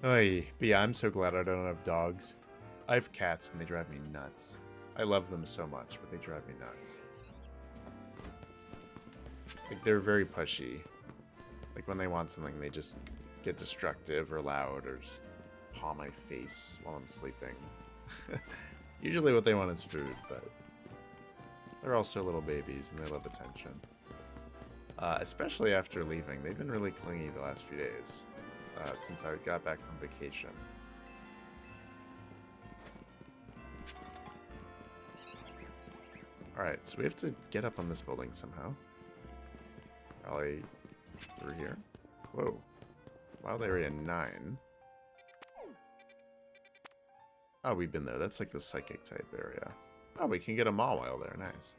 But yeah, I'm so glad I don't have dogs. I have cats and they drive me nuts. I love them so much, but they drive me nuts. Like, they're very pushy. Like, when they want something, they just get destructive or loud or just paw my face while I'm sleeping. Usually what they want is food, but they're also little babies and they love attention. Especially after leaving. They've been really clingy the last few days since I got back from vacation. Alright, so we have to get up on this building somehow. Probably through here. Whoa. Wild area 9. Oh, we've been there. That's like the psychic type area. Oh, we can get a Mawile there. Nice.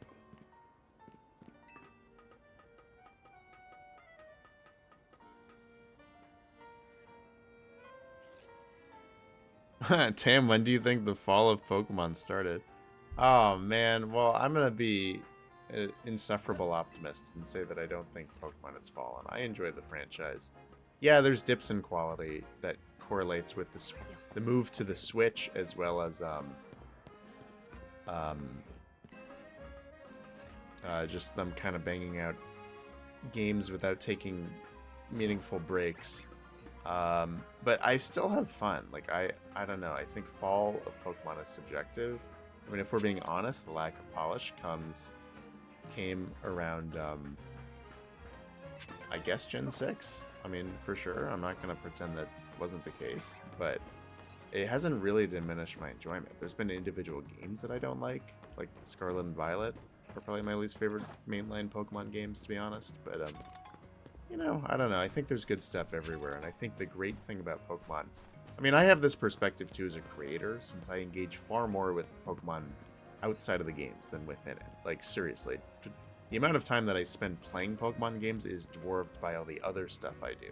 Tam, when do you think the fall of Pokemon started? Oh, man. Well, I'm going to be an insufferable optimist and say that I don't think Pokemon has fallen. I enjoy the franchise. Yeah, there's dips in quality that correlates with the move to the Switch, as well as just them kind of banging out games without taking meaningful breaks. But I still have fun. Like, I don't know. I think fall of Pokemon is subjective. I mean, if we're being honest, the lack of polish came around, I guess, Gen 6. I mean, for sure. I'm not going to pretend that wasn't the case, but it hasn't really diminished my enjoyment. There's been individual games that I don't like Scarlet and Violet are probably my least favorite mainline Pokemon games, to be honest. But, you know, I don't know. I think there's good stuff everywhere, and I think the great thing about Pokemon... I mean, I have this perspective, too, as a creator, since I engage far more with Pokemon outside of the games than within it. Like, seriously. The amount of time that I spend playing Pokemon games is dwarfed by all the other stuff I do.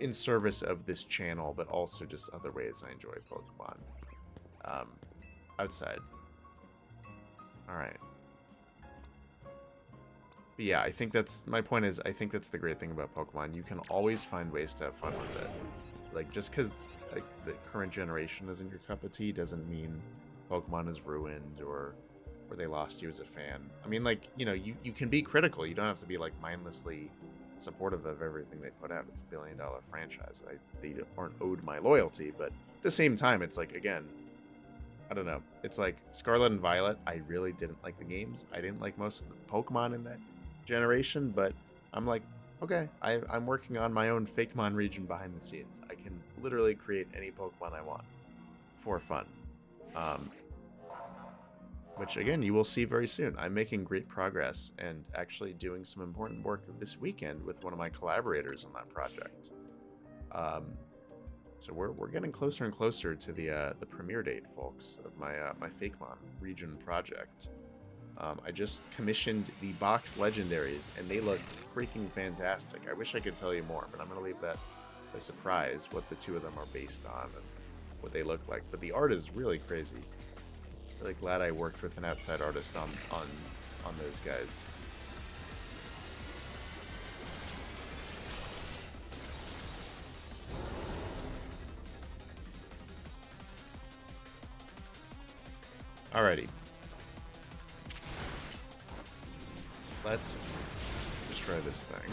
In service of this channel, but also just other ways I enjoy Pokemon. Outside. Alright. But yeah, I think that's... My point is, I think that's the great thing about Pokemon. You can always find ways to have fun with it. Like, just because like, the current generation isn't your cup of tea doesn't mean Pokemon is ruined or they lost you as a fan. I mean, like, you know, you can be critical. You don't have to be, like, mindlessly supportive of everything they put out. It's a billion-dollar franchise. They aren't owed my loyalty, but at the same time, it's like, again, I don't know. It's like Scarlet and Violet, I really didn't like the games. I didn't like most of the Pokemon in that generation, but I'm like, okay, I'm working on my own Fakemon region behind the scenes. I can literally create any Pokemon I want for fun. which again you will see very soon. I'm making great progress and actually doing some important work this weekend with one of my collaborators on that project. So we're getting closer and closer to the premiere date, folks, of my my Fakemon region project. I just commissioned the box legendaries, and they look freaking fantastic. I wish I could tell you more, but I'm gonna leave that a surprise. What the two of them are based on and what they look like. But the art is really crazy. Really glad I worked with an outside artist on those guys. Alrighty. Let's destroy this thing.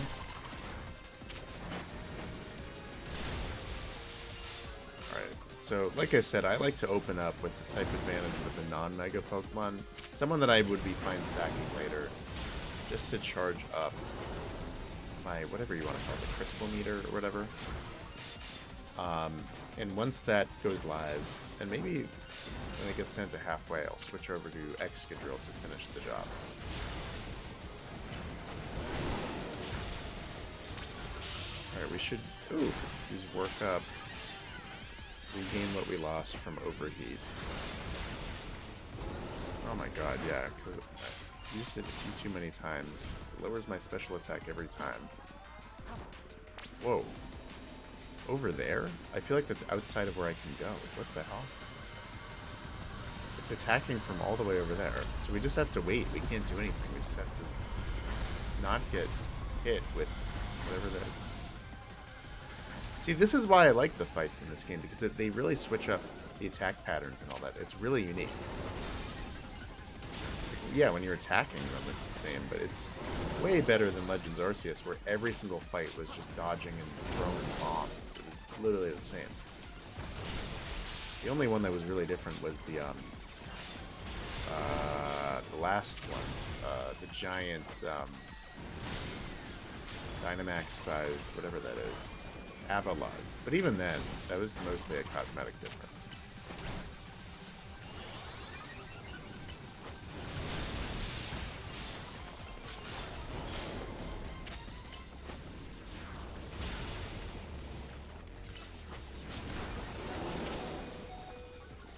Alright, so like I said, I like to open up with the type advantage with the non-mega Pokemon. Someone that I would be fine sacking later, just to charge up my, whatever you want to call it, the crystal meter or whatever. And once that goes live, and maybe when it gets down to halfway, I'll switch over to Excadrill to finish the job. Alright, we should use work up. Regain what we lost from overheat. Oh my god, yeah, because I used it a few too many times. It lowers my special attack every time. Whoa. Over there? I feel like that's outside of where I can go. What the hell? It's attacking from all the way over there. So we just have to wait. We can't do anything. We just have to not get hit with whatever the... See, this is why I like the fights in this game, because they really switch up the attack patterns and all that. It's really unique. Yeah, when you're attacking them, it's the same, but it's way better than Legends Arceus, where every single fight was just dodging and throwing bombs. It was literally the same. The only one that was really different was the last one, the giant Dynamax-sized, whatever that is, Avalon. But even then, that was mostly a cosmetic difference.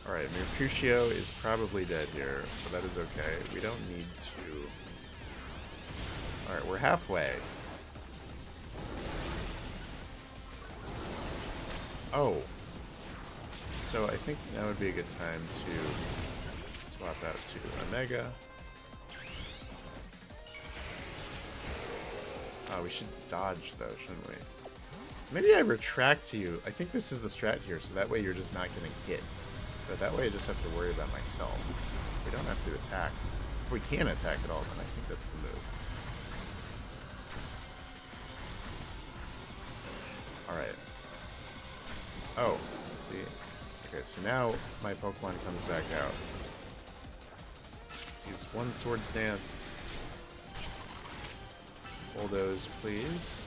Alright, Mercutio is probably dead here, so that is okay. We don't need to... Alright, we're halfway. Oh. So I think now would be a good time to swap out to Omega. Oh, we should dodge though, shouldn't we? Maybe I retract to you. I think this is the strat here, so that way you're just not getting hit. So that way I just have to worry about myself. We don't have to attack. If we can attack at all, then I think that's the move. Alright. Oh, see? Okay, so now my Pokemon comes back out. Let's use one Swords Dance. Bulldoze, please.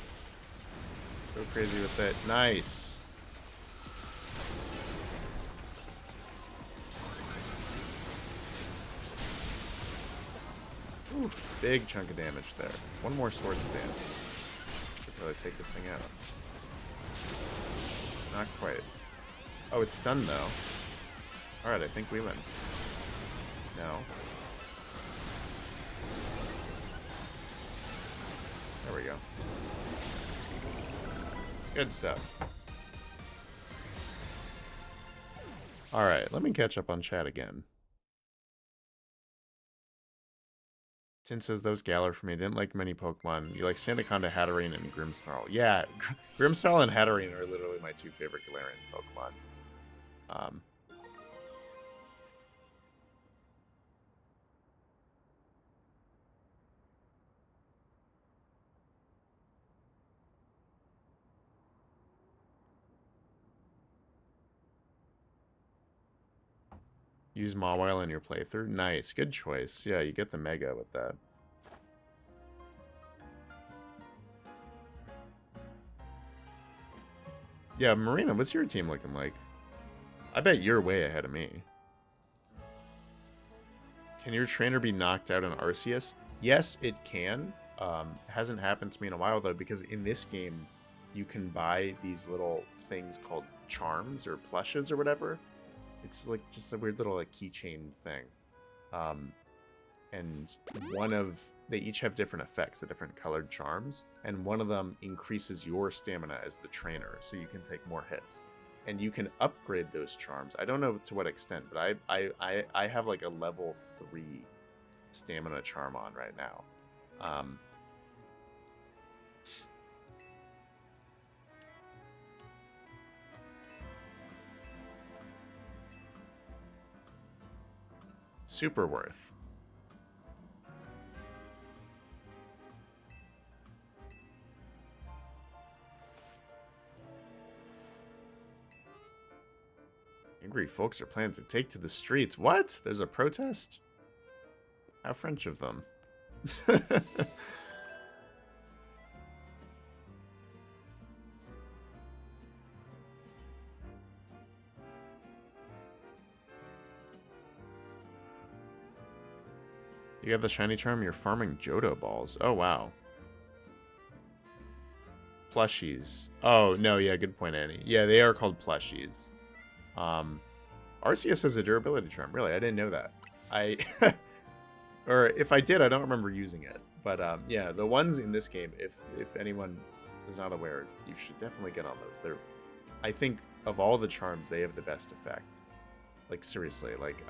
Go crazy with that. Nice! Ooh, big chunk of damage there. One more Swords Dance. Should probably take this thing out. Not quite. Oh, it's stunned though. Alright, I think we win. No. There we go. Good stuff. Alright, let me catch up on chat again. Tin says those Galar for me. Didn't like many Pokemon. You like Sandaconda, Hatterene, and Grimmsnarl. Yeah, Grimmsnarl and Hatterene are literally my two favorite Galarian Pokemon. Use Mawile in your playthrough? Nice, good choice. Yeah, you get the Mega with that. Yeah, Marina, what's your team looking like? I bet you're way ahead of me. Can your trainer be knocked out in Arceus? Yes, it can. Hasn't happened to me in a while, though, because in this game, you can buy these little things called charms or plushes or whatever. It's like just a weird little like keychain thing. And they each have different effects, the different colored charms, and one of them increases your stamina as the trainer, so you can take more hits. And you can upgrade those charms. I don't know to what extent, but I have like a level 3 stamina charm on right now. Super worth. Angry folks are planning to take to the streets. What? There's a protest? How French of them. You have the shiny charm, you're farming Johto balls. Oh, wow. Plushies. Oh, no, yeah, good point, Annie. Yeah, they are called plushies. Arceus has a durability charm. Really, I didn't know that. Or if I did, I don't remember using it. But yeah, the ones in this game, if anyone is not aware, you should definitely get on those. I think of all the charms, they have the best effect. Like seriously, like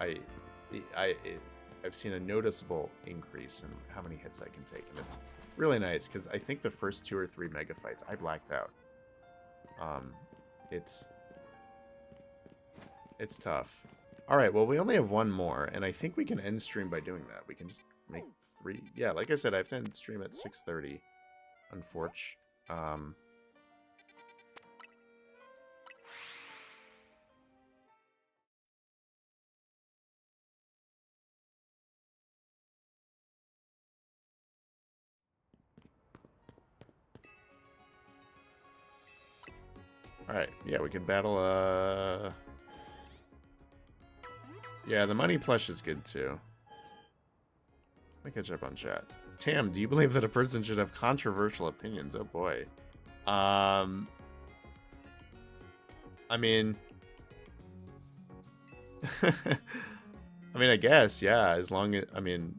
I've seen a noticeable increase in how many hits I can take, and it's really nice because I think the first 2 or 3 mega fights I blacked out. It's tough. All right, well, we only have one more, and I think we can end stream by doing that. We can just make 3. Yeah, like I said, I have to end stream at 6:30, unfortunately. All right, yeah, we can battle, yeah, the money plush is good, too. Let me catch up on chat. Tam, do you believe that a person should have controversial opinions? Oh, boy. I mean... I guess, yeah, as long as... I mean...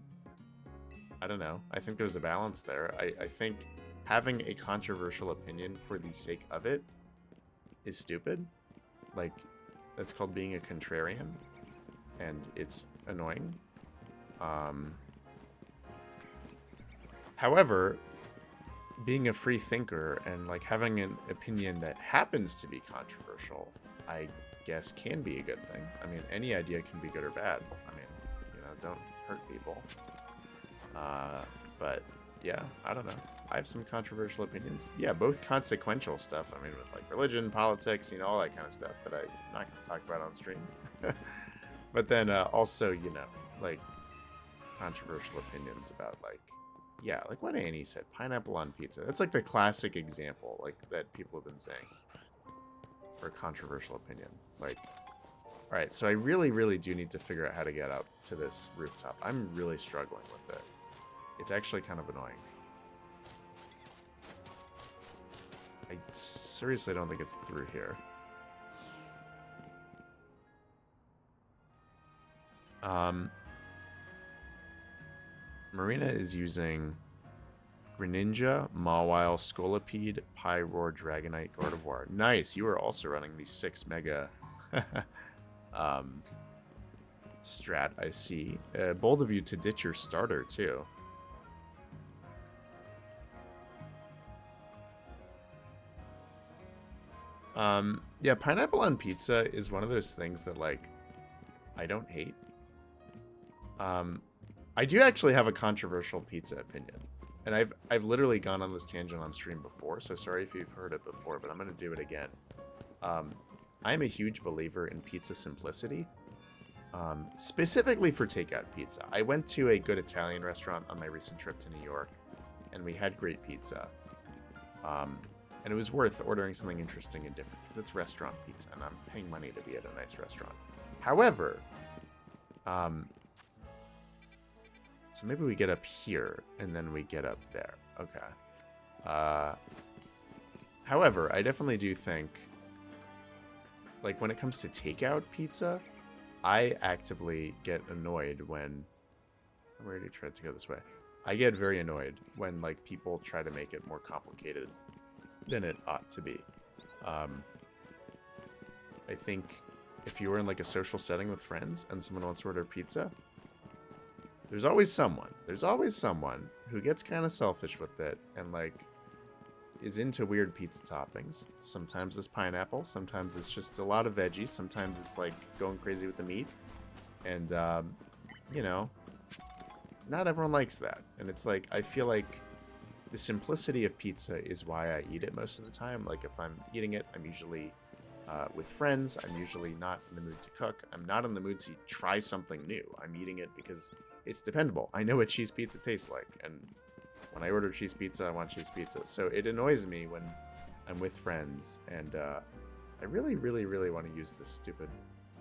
I don't know. I think there's a balance there. I think having a controversial opinion for the sake of it is stupid. Like, that's called being a contrarian. And it's annoying. However, being a free thinker and like having an opinion that happens to be controversial, I guess can be a good thing. I mean, any idea can be good or bad. I mean, you know, don't hurt people. But yeah, I don't know. I have some controversial opinions. Yeah, both consequential stuff. I mean, with like religion, politics, you know, all that kind of stuff that I'm not going to talk about on stream. But then also, you know, like controversial opinions about like, yeah, like what Annie said, pineapple on pizza. That's like the classic example, like that people have been saying for a controversial opinion. Like, all right, so I really, really do need to figure out how to get up to this rooftop. I'm really struggling with it. It's actually kind of annoying. I seriously don't think it's through here. Marina is using Greninja, Mawile, Scolipede, Pyroar, Dragonite, Gardevoir. Nice, you are also running the 6 mega strat, I see. Bold of you to ditch your starter, too. Yeah, pineapple on pizza is one of those things that, like, I don't hate. I do actually have a controversial pizza opinion. And I've literally gone on this tangent on stream before, so sorry if you've heard it before, but I'm going to do it again. I'm a huge believer in pizza simplicity, specifically for takeout pizza. I went to a good Italian restaurant on my recent trip to New York, and we had great pizza. And it was worth ordering something interesting and different, because it's restaurant pizza, and I'm paying money to be at a nice restaurant. However, So maybe we get up here, and then we get up there. Okay. However, I definitely do think, like, when it comes to takeout pizza, I actively get annoyed when... I already tried to go this way. I get very annoyed when, like, people try to make it more complicated than it ought to be. I think if you were in, like, a social setting with friends and someone wants to order pizza, there's always someone who gets kind of selfish with it and, like, is into weird pizza toppings. Sometimes it's pineapple, sometimes it's just a lot of veggies, sometimes it's, like, going crazy with the meat. And, you know, not everyone likes that. And it's like, I feel like the simplicity of pizza is why I eat it most of the time. Like, if I'm eating it, I'm usually with friends. I'm usually not in the mood to cook. I'm not in the mood to try something new. I'm eating it because it's dependable. I know what cheese pizza tastes like, and when I order cheese pizza, I want cheese pizza. So it annoys me when I'm with friends, and I really, really, really want to use this stupid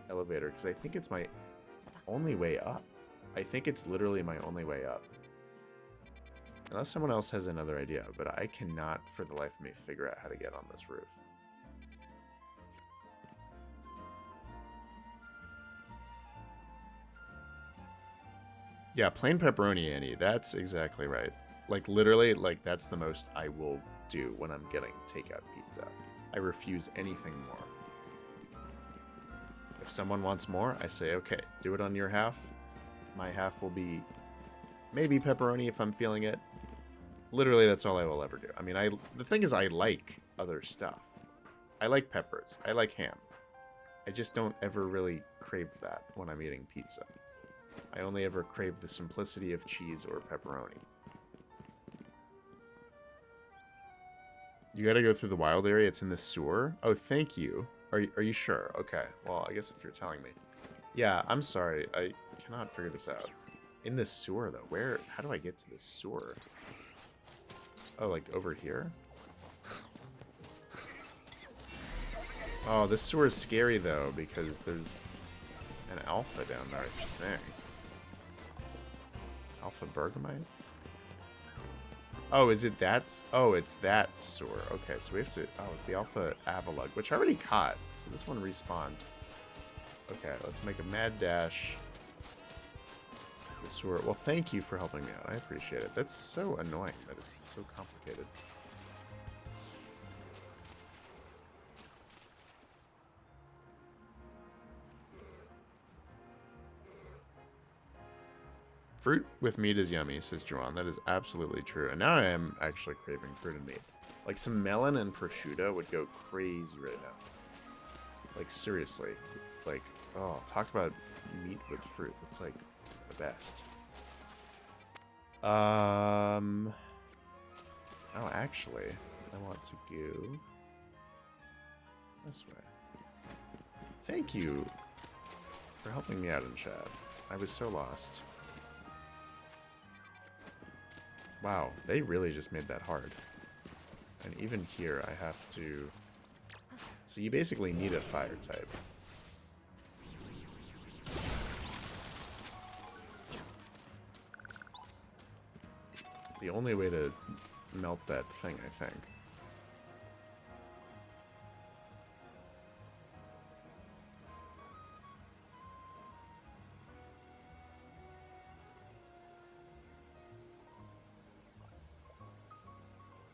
elevator because I think it's my only way up. I think it's literally my only way up. Unless someone else has another idea, but I cannot for the life of me figure out how to get on this roof. Yeah, plain pepperoni, Annie. That's exactly right. Like, literally, like, that's the most I will do when I'm getting takeout pizza. I refuse anything more. If someone wants more, I say, okay, do it on your half. My half will be maybe pepperoni if I'm feeling it. Literally, that's all I will ever do. I mean, the thing is, I like other stuff. I like peppers. I like ham. I just don't ever really crave that when I'm eating pizza. I only ever crave the simplicity of cheese or pepperoni. You gotta go through the wild area. It's in the sewer. Oh, thank you. Are you sure? Okay. Well, I guess if you're telling me. Yeah, I'm sorry. I cannot figure this out. In the sewer, though. Where? How do I get to the sewer? Oh, like over here? Oh, this sewer is scary, though, because there's an alpha down there, I think. Alpha Bergamite? Oh, is it that? Oh, it's that sewer. Okay, so we have to... Oh, it's the Alpha Avalug, which I already caught. So this one respawned. Okay, let's make a mad dash. The sewer. Well, thank you for helping me out. I appreciate it. That's so annoying that it's so complicated. Fruit with meat is yummy, says Joanne. That is absolutely true. And now I am actually craving fruit and meat. Like, some melon and prosciutto would go crazy right now. Like, seriously. Like, oh, talk about meat with fruit. It's, like, the best. Oh, actually, I want to go this way. Thank you for helping me out in chat. I was so lost. Wow, they really just made that hard. And even here, I have to... So you basically need a fire type. It's the only way to melt that thing, I think.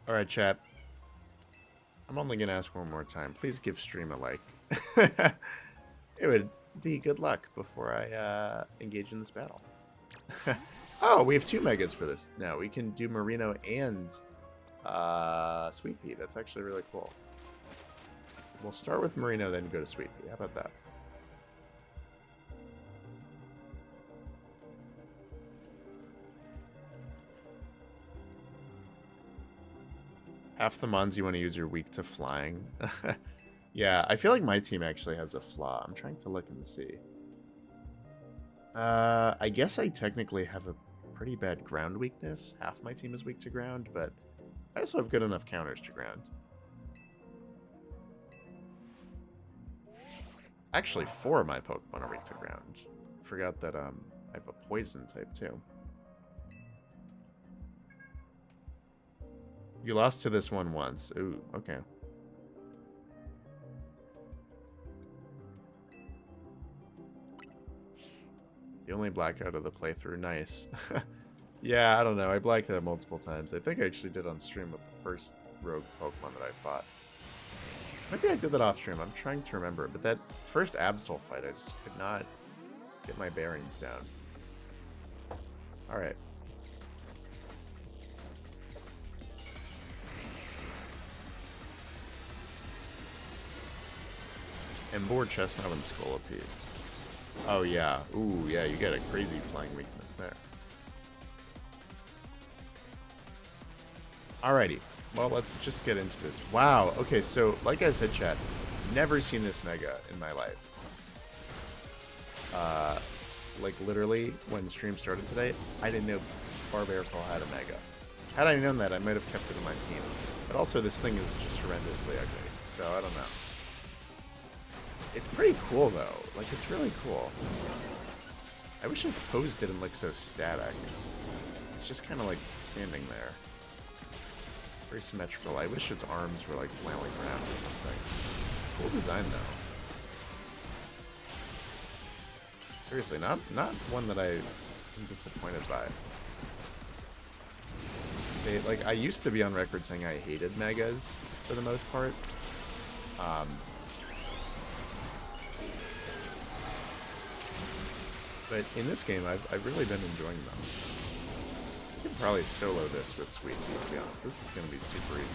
Alright, chat. I'm only going to ask one more time. Please give stream a like. It would be good luck before I engage in this battle. Oh, we have 2 megas for this now. We can do Merino and Sweet Pea. That's actually really cool. We'll start with Merino, then go to Sweet Pea. How about that? Half the mons you want to use are weak to flying. Yeah, I feel like my team actually has a flaw. I'm trying to look and see. I guess I technically have a pretty bad ground weakness. Half my team is weak to ground, but I also have good enough counters to ground. Actually, 4 of my Pokemon are weak to ground. Forgot that I have a poison type too. You lost to this one once. Ooh, okay. The only blackout of the playthrough. Nice. Yeah, I don't know. I blacked out multiple times. I think I actually did on stream with the first rogue Pokemon that I fought. Maybe I did that off stream. I'm trying to remember. But that first Absol fight, I just could not get my bearings down. Alright. Embor, Chestnut, and Scolipede. Oh, yeah. Ooh, yeah, you get a crazy flying weakness there. Alrighty. Well, let's just get into this. Wow. Okay, so, like I said, chat, never seen this Mega in my life. Like, literally, when stream started today, I didn't know Barbarical had a Mega. Had I known that, I might have kept it in my team. But also, this thing is just horrendously ugly, so I don't know. It's pretty cool, though. Like, it's really cool. I wish its pose didn't look so static. It's just kind of, like, standing there. Very symmetrical. I wish its arms were, like, flailing around or something. Cool design, though. Seriously, not one that I'm disappointed by. Like, I used to be on record saying I hated Megas, for the most part. But in this game, I've really been enjoying them. I could probably solo this with Sweet Pea, to be honest. This is going to be super easy.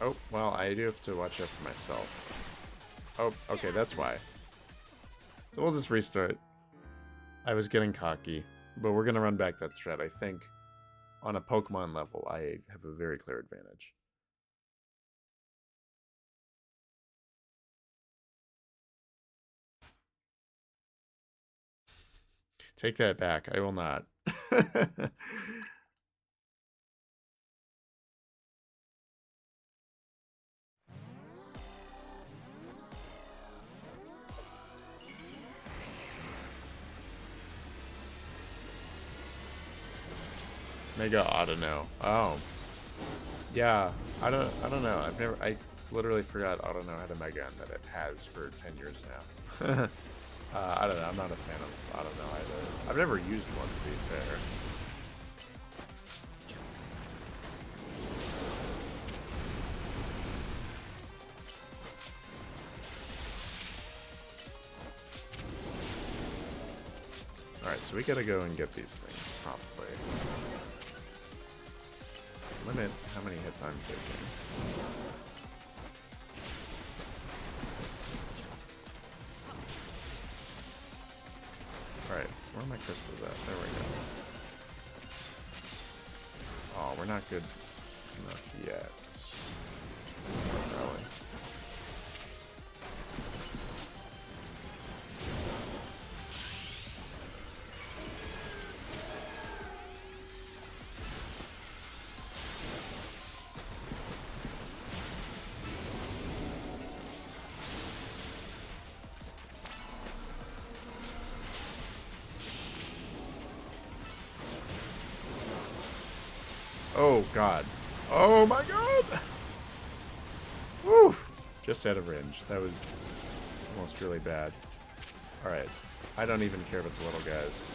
Oh, well, I do have to watch out for myself. Oh, okay, that's why. So we'll just restart. I was getting cocky, but we're going to run back that thread. I think on a Pokemon level, I have a very clear advantage. Take that back. I will not. Mega Autono. Oh. Yeah. I don't know. I literally forgot Autono had a Mega and that it has for 10 years now. I don't know. I'm not a fan of Autono either. I've never used one, to be fair. Alright, so we gotta go and get these things promptly. Limit how many hits I'm taking. Alright, where are my crystals at? There we go. Oh, we're not good enough yet. Probably. Oh, God. Oh, my God! Woo! Just out of range. That was almost really bad. Alright. I don't even care about the little guys.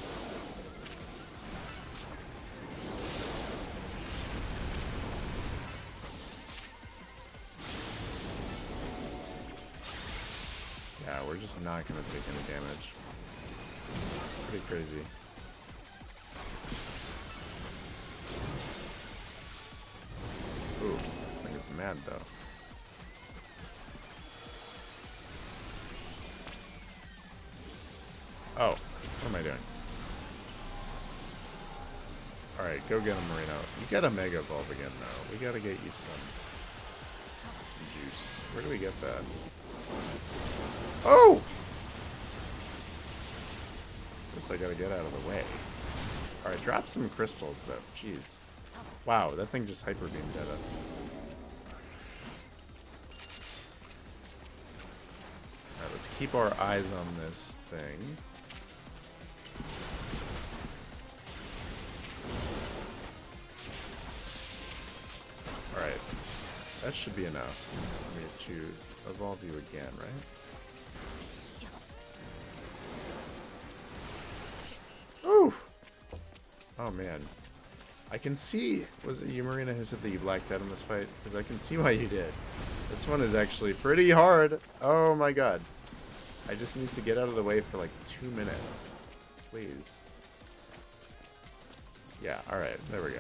Yeah, we're just not going to take any damage. Pretty crazy. Ooh, this thing is mad though. Oh, what am I doing? Alright, go get him, Marino. You got a Mega Evolve again though. We gotta get you some juice. Where do we get that? Oh! Guess I gotta get out of the way. Alright, drop some crystals though. Jeez. Wow, that thing just hyper beamed at us. Let's keep our eyes on this thing. Alright. That should be enough. I need to evolve you again, right? Ooh! Oh man. I can see... Was it you, Marina, who said that you blacked out in this fight? Because I can see why you did. This one is actually pretty hard. Oh my god. I just need to get out of the way for like 2 minutes. Please. Yeah, alright. There we go.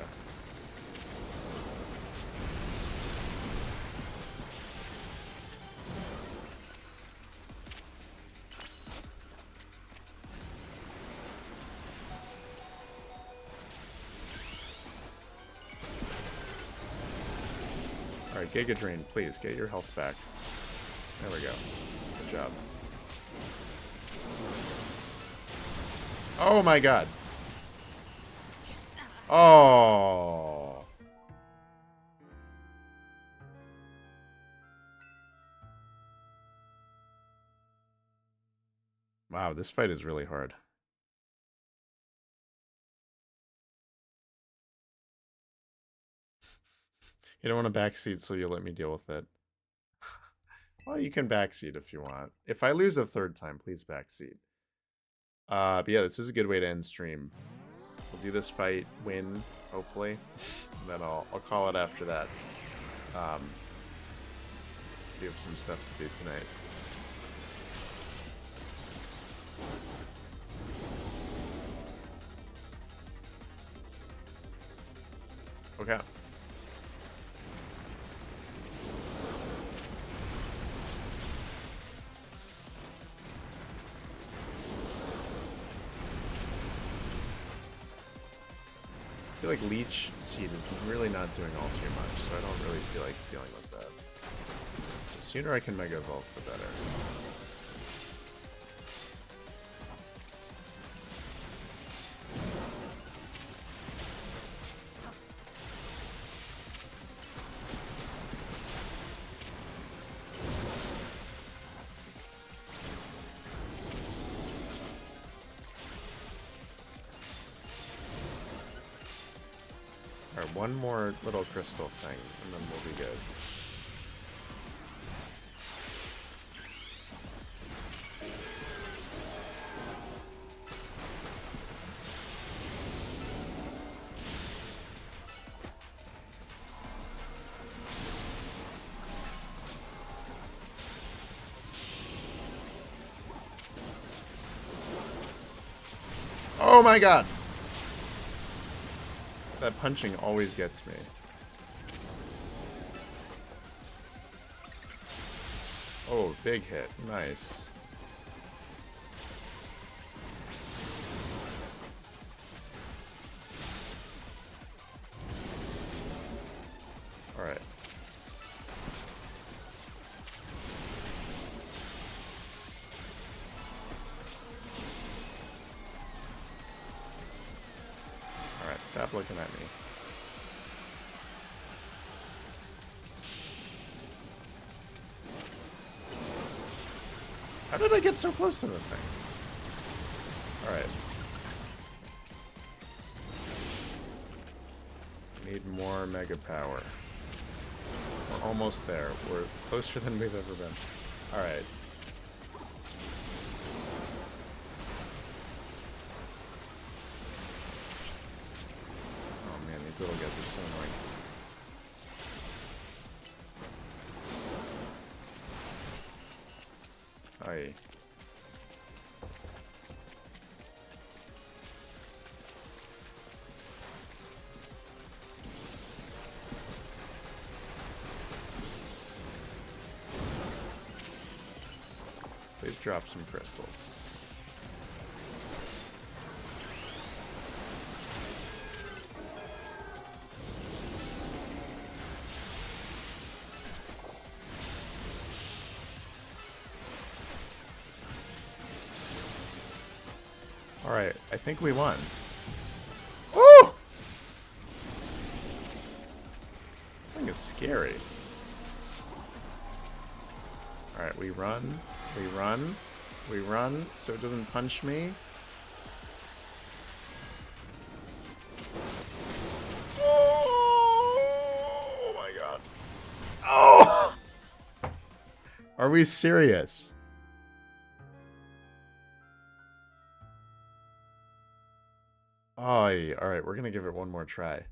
Alright, Giga Drain, please, get your health back. There we go. Good job. Oh my god. Oh. Wow, this fight is really hard. You don't want to backseat, so you'll let me deal with it. Well, you can backseat if you want. If I lose a third time, please backseat. But yeah, this is a good way to end stream. We'll do this fight, win, hopefully, and then I'll call it after that. We have some stuff to do tonight. Okay. I feel like Leech Seed is really not doing all too much, so I don't really feel like dealing with that. The sooner I can Mega Evolve, the better. Alright, one more little crystal thing, and then we'll be good. Oh my god! That punching always gets me. Oh, big hit. Nice. Alright. Alright, stop looking at me. How did I get so close to the thing? Alright. Need more Mega Power. We're almost there. We're closer than we've ever been. Alright. These little guys are so annoying. Aye. Please drop some crystals. Alright, I think we won. Oh! This thing is scary. Alright, we run. We run. We run so it doesn't punch me. Oh my god. Oh! Are we serious? Oh, yeah. All right, we're going to give it one more try.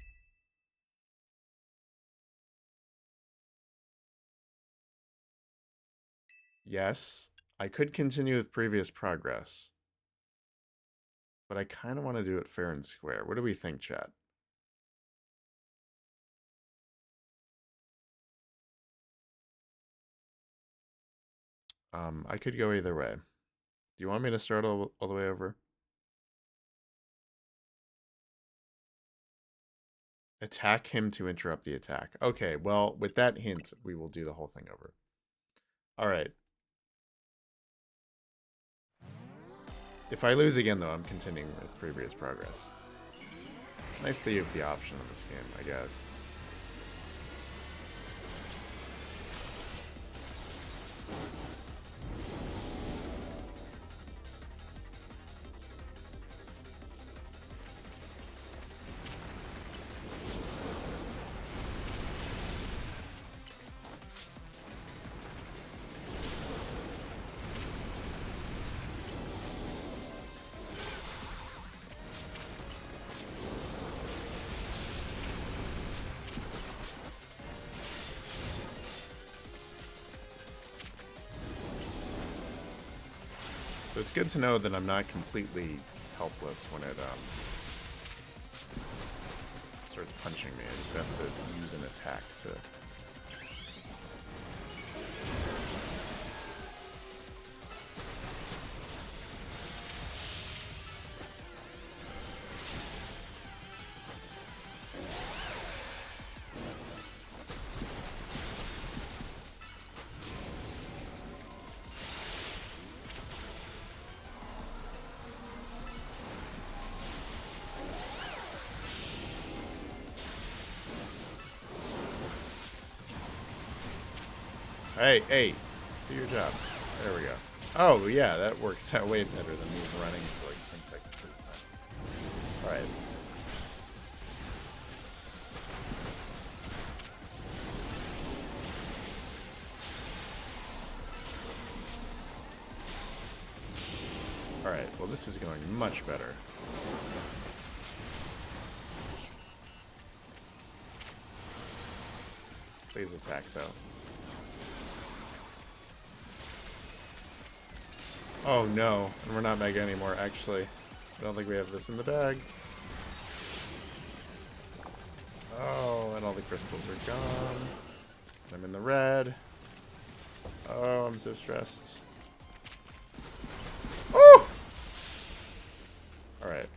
Yes, I could continue with previous progress. But I kind of want to do it fair and square. What do we think, chat? I could go either way. Do you want me to start all the way over? Attack him to interrupt the attack. Okay, well, with that hint, we will do the whole thing over. All right. If I lose again, though, I'm continuing with previous progress. It's nice that you have the option in this game, I guess. So it's good to know that I'm not completely helpless when it starts punching me. I just have to use an attack to... Hey, hey, do your job. There we go. Oh, yeah, that works out way better than me running for like 10 seconds at a time. Alright. Alright, well this is going much better. Please attack, though. Oh no, and we're not Mega anymore, actually. I don't think we have this in the bag. Oh, and all the crystals are gone. I'm in the red. Oh, I'm so stressed. Oh! Alright,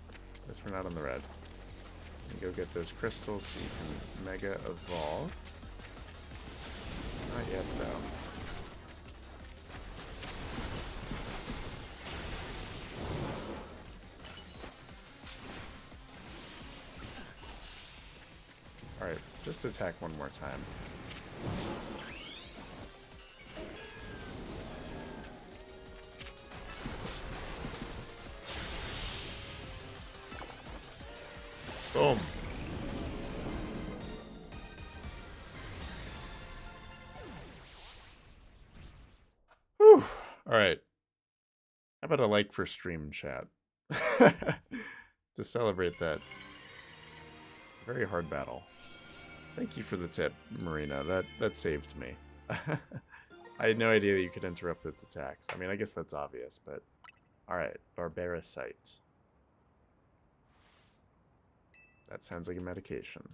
guess we're not in the red. Let me go get those crystals so you can Mega evolve. Not yet, though. Alright, just attack one more time. Boom. Whew. Alright. How about a like for stream, chat? To celebrate that very hard battle. Thank you for the tip, Marina. That saved me. I had no idea that you could interrupt its attacks. I mean, I guess that's obvious, but... Alright, Barbaricite. That sounds like a medication.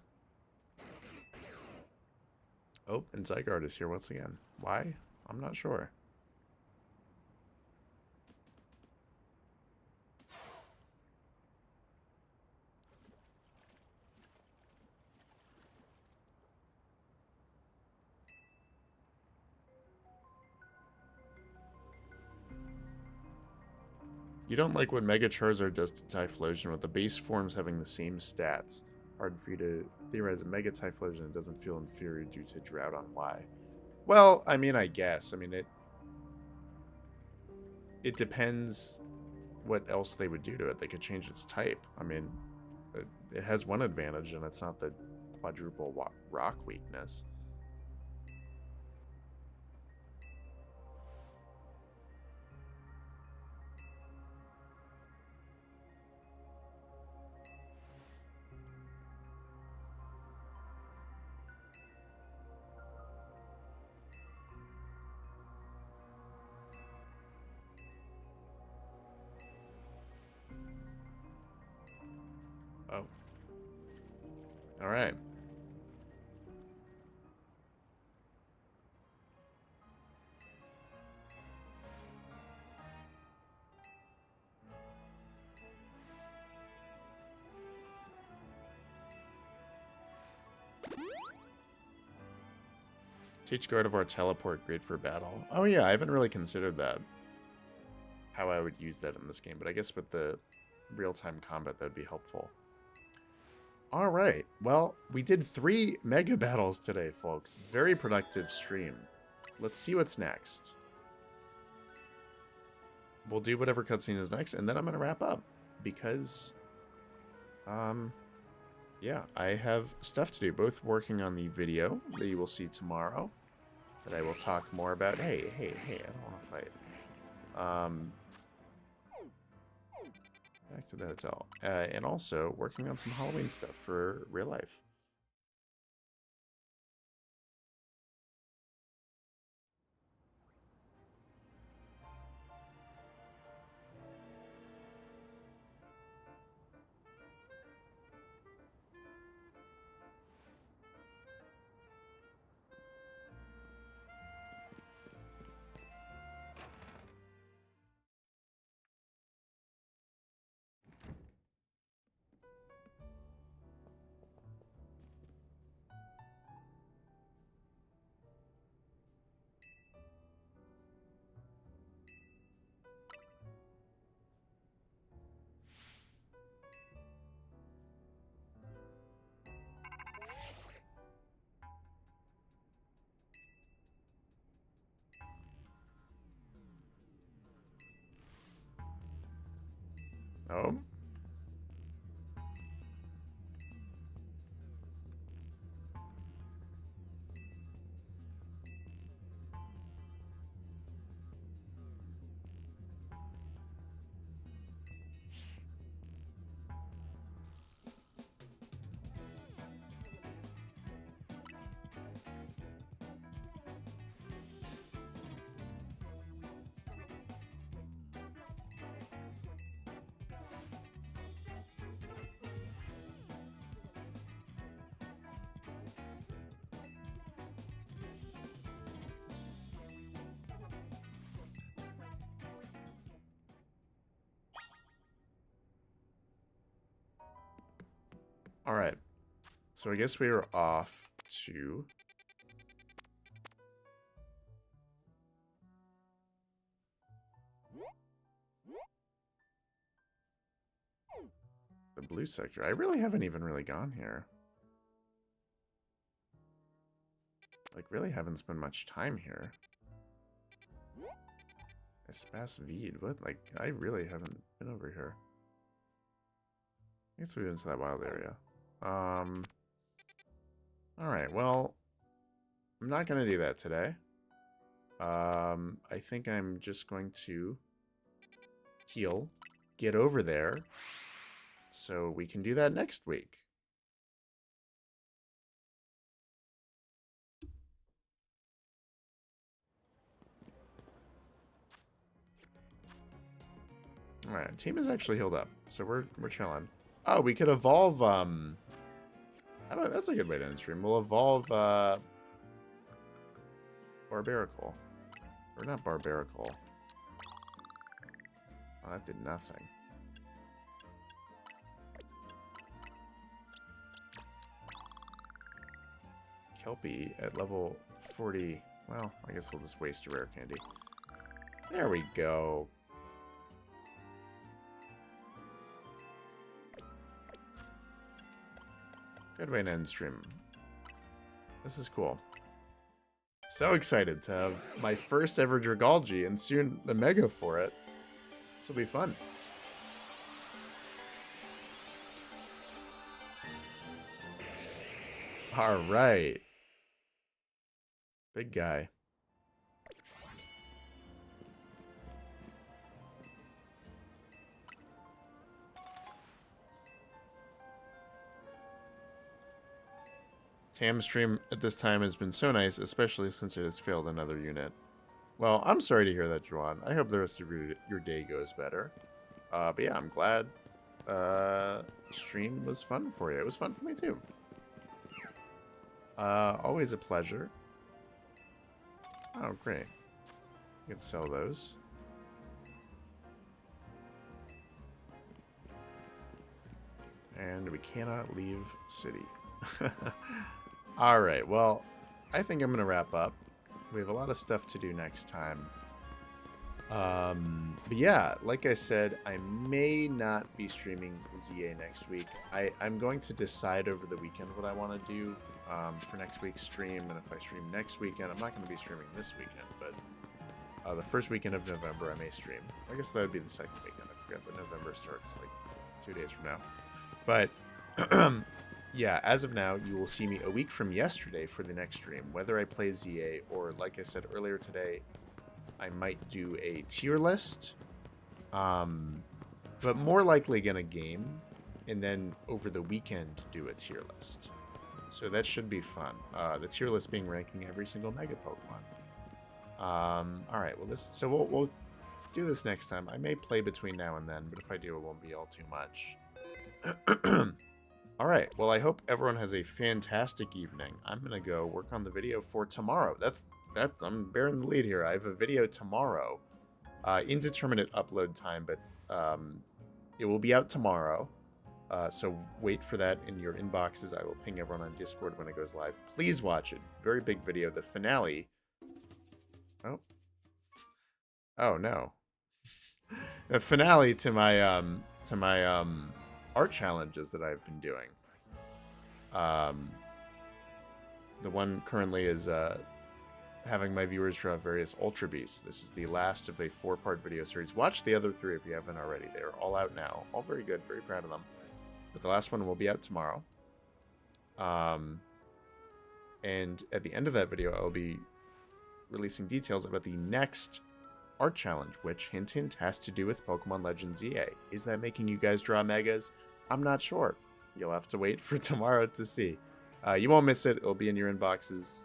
Oh, and Zygarde is here once again. Why? I'm not sure. You don't like what Mega Charizard does to Typhlosion with the base forms having the same stats. Hard for you to theorize a Mega Typhlosion doesn't feel inferior due to drought on Y. Well, I mean, I guess. I mean, it... it depends what else they would do to it. They could change its type. I mean, it has one advantage, and it's not the quadruple rock weakness. Oh. All right. Teach Gardevoir teleport, great for battle. Oh yeah, I haven't really considered that. How I would use that in this game, but I guess with the real-time combat, that'd be helpful. All right, well, we did 3 mega battles today, folks. Very productive stream. Let's see what's next. We'll do whatever cutscene is next, and then I'm going to wrap up. Because, yeah, I have stuff to do. Both working on the video that you will see tomorrow, that I will talk more about. Hey, I don't want to fight. Back to the hotel. And also working on some Halloween stuff for real life. Oh. Alright. So I guess we are off to... the blue sector. I really haven't even really gone here. Like, really haven't spent much time here. Espace vide. What? Like, I really haven't been over here. I guess we went into that wild area. Alright, well, I'm not going to do that today. I think I'm just going to heal, get over there, so we can do that next week. Alright, team is actually healed up, so we're chilling. Oh, we could evolve, that's a good way to end stream. We'll evolve, Barbarical. Or not Barbarical. Oh, that did nothing. Kelpie at level 40. Well, I guess we'll just waste a rare candy. There we go. Good way to end stream. This is cool. So excited to have my first ever Dragalge and soon the Mega for it. will be fun. All right. Big guy. Tam's stream at this time has been so nice, especially since it has failed another unit. Well, I'm sorry to hear that, Juan. I hope the rest of your day goes better. But yeah, I'm glad stream was fun for you. It was fun for me too. Always a pleasure. Oh, great. You can sell those. And we cannot leave city. Alright, well, I think I'm going to wrap up. We have a lot of stuff to do next time. But yeah, like I said, I may not be streaming ZA next week. I'm going to decide over the weekend what I want to do for next week's stream. And if I stream next weekend, I'm not going to be streaming this weekend, but the first weekend of November I may stream. I guess that would be the second weekend. I forgot that November starts like 2 days from now. But yeah, as of now, you will see me a week from yesterday for the next stream, whether I play ZA or, like I said earlier today, I might do a tier list, but more likely gonna game, and then over the weekend do a tier list. So that should be fun. The tier list being ranking every single Mega Pokemon. All right, well so we'll do this next time. I may play between now and then, but if I do, it won't be all too much. All right, well, I hope everyone has a fantastic evening. I'm gonna go work on the video for tomorrow. I'm bearing the lead here. I have a video tomorrow, indeterminate upload time, but it will be out tomorrow. So wait for that in your inboxes. I will ping everyone on Discord when it goes live. Please watch it. Very big video. The finale. Oh no. The finale to my art challenges that I've been doing. The one currently is having my viewers draw various Ultra Beasts. This is the last of a 4-part video series. Watch the other 3 if you haven't already. They're all out now. All very good. Very proud of them. But the last one will be out tomorrow. And at the end of that video, I'll be releasing details about the next art challenge, which, hint hint, has to do with Pokemon Legends ZA. Is that making you guys draw Megas? I'm not sure. You'll have to wait for tomorrow to see. You won't miss it. It'll be in your inboxes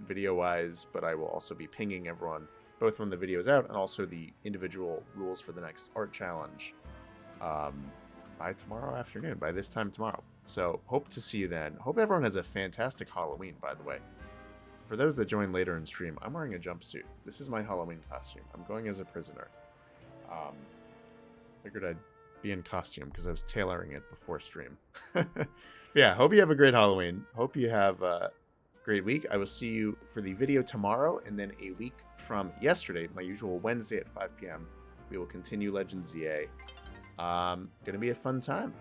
video-wise, but I will also be pinging everyone, both when the video is out and also the individual rules for the next art challenge by tomorrow afternoon, by this time tomorrow. So hope to see you then. Hope everyone has a fantastic Halloween, by the way. For those that join later in stream, I'm wearing a jumpsuit. This is my Halloween costume. I'm going as a prisoner. Figured I'd be in costume because I was tailoring it before stream. Yeah, hope you have a great Halloween. Hope you have a great week. I will see you for the video tomorrow, and then a week from yesterday, my usual Wednesday at 5 p.m., we will continue Legends ZA. Gonna be a fun time.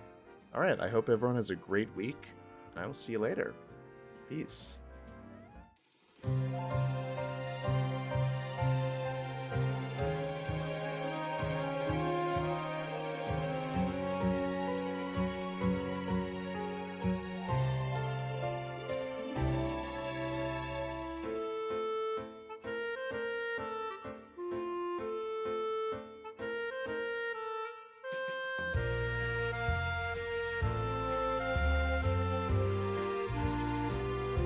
All right, I hope everyone has a great week, and I will see you later. Peace.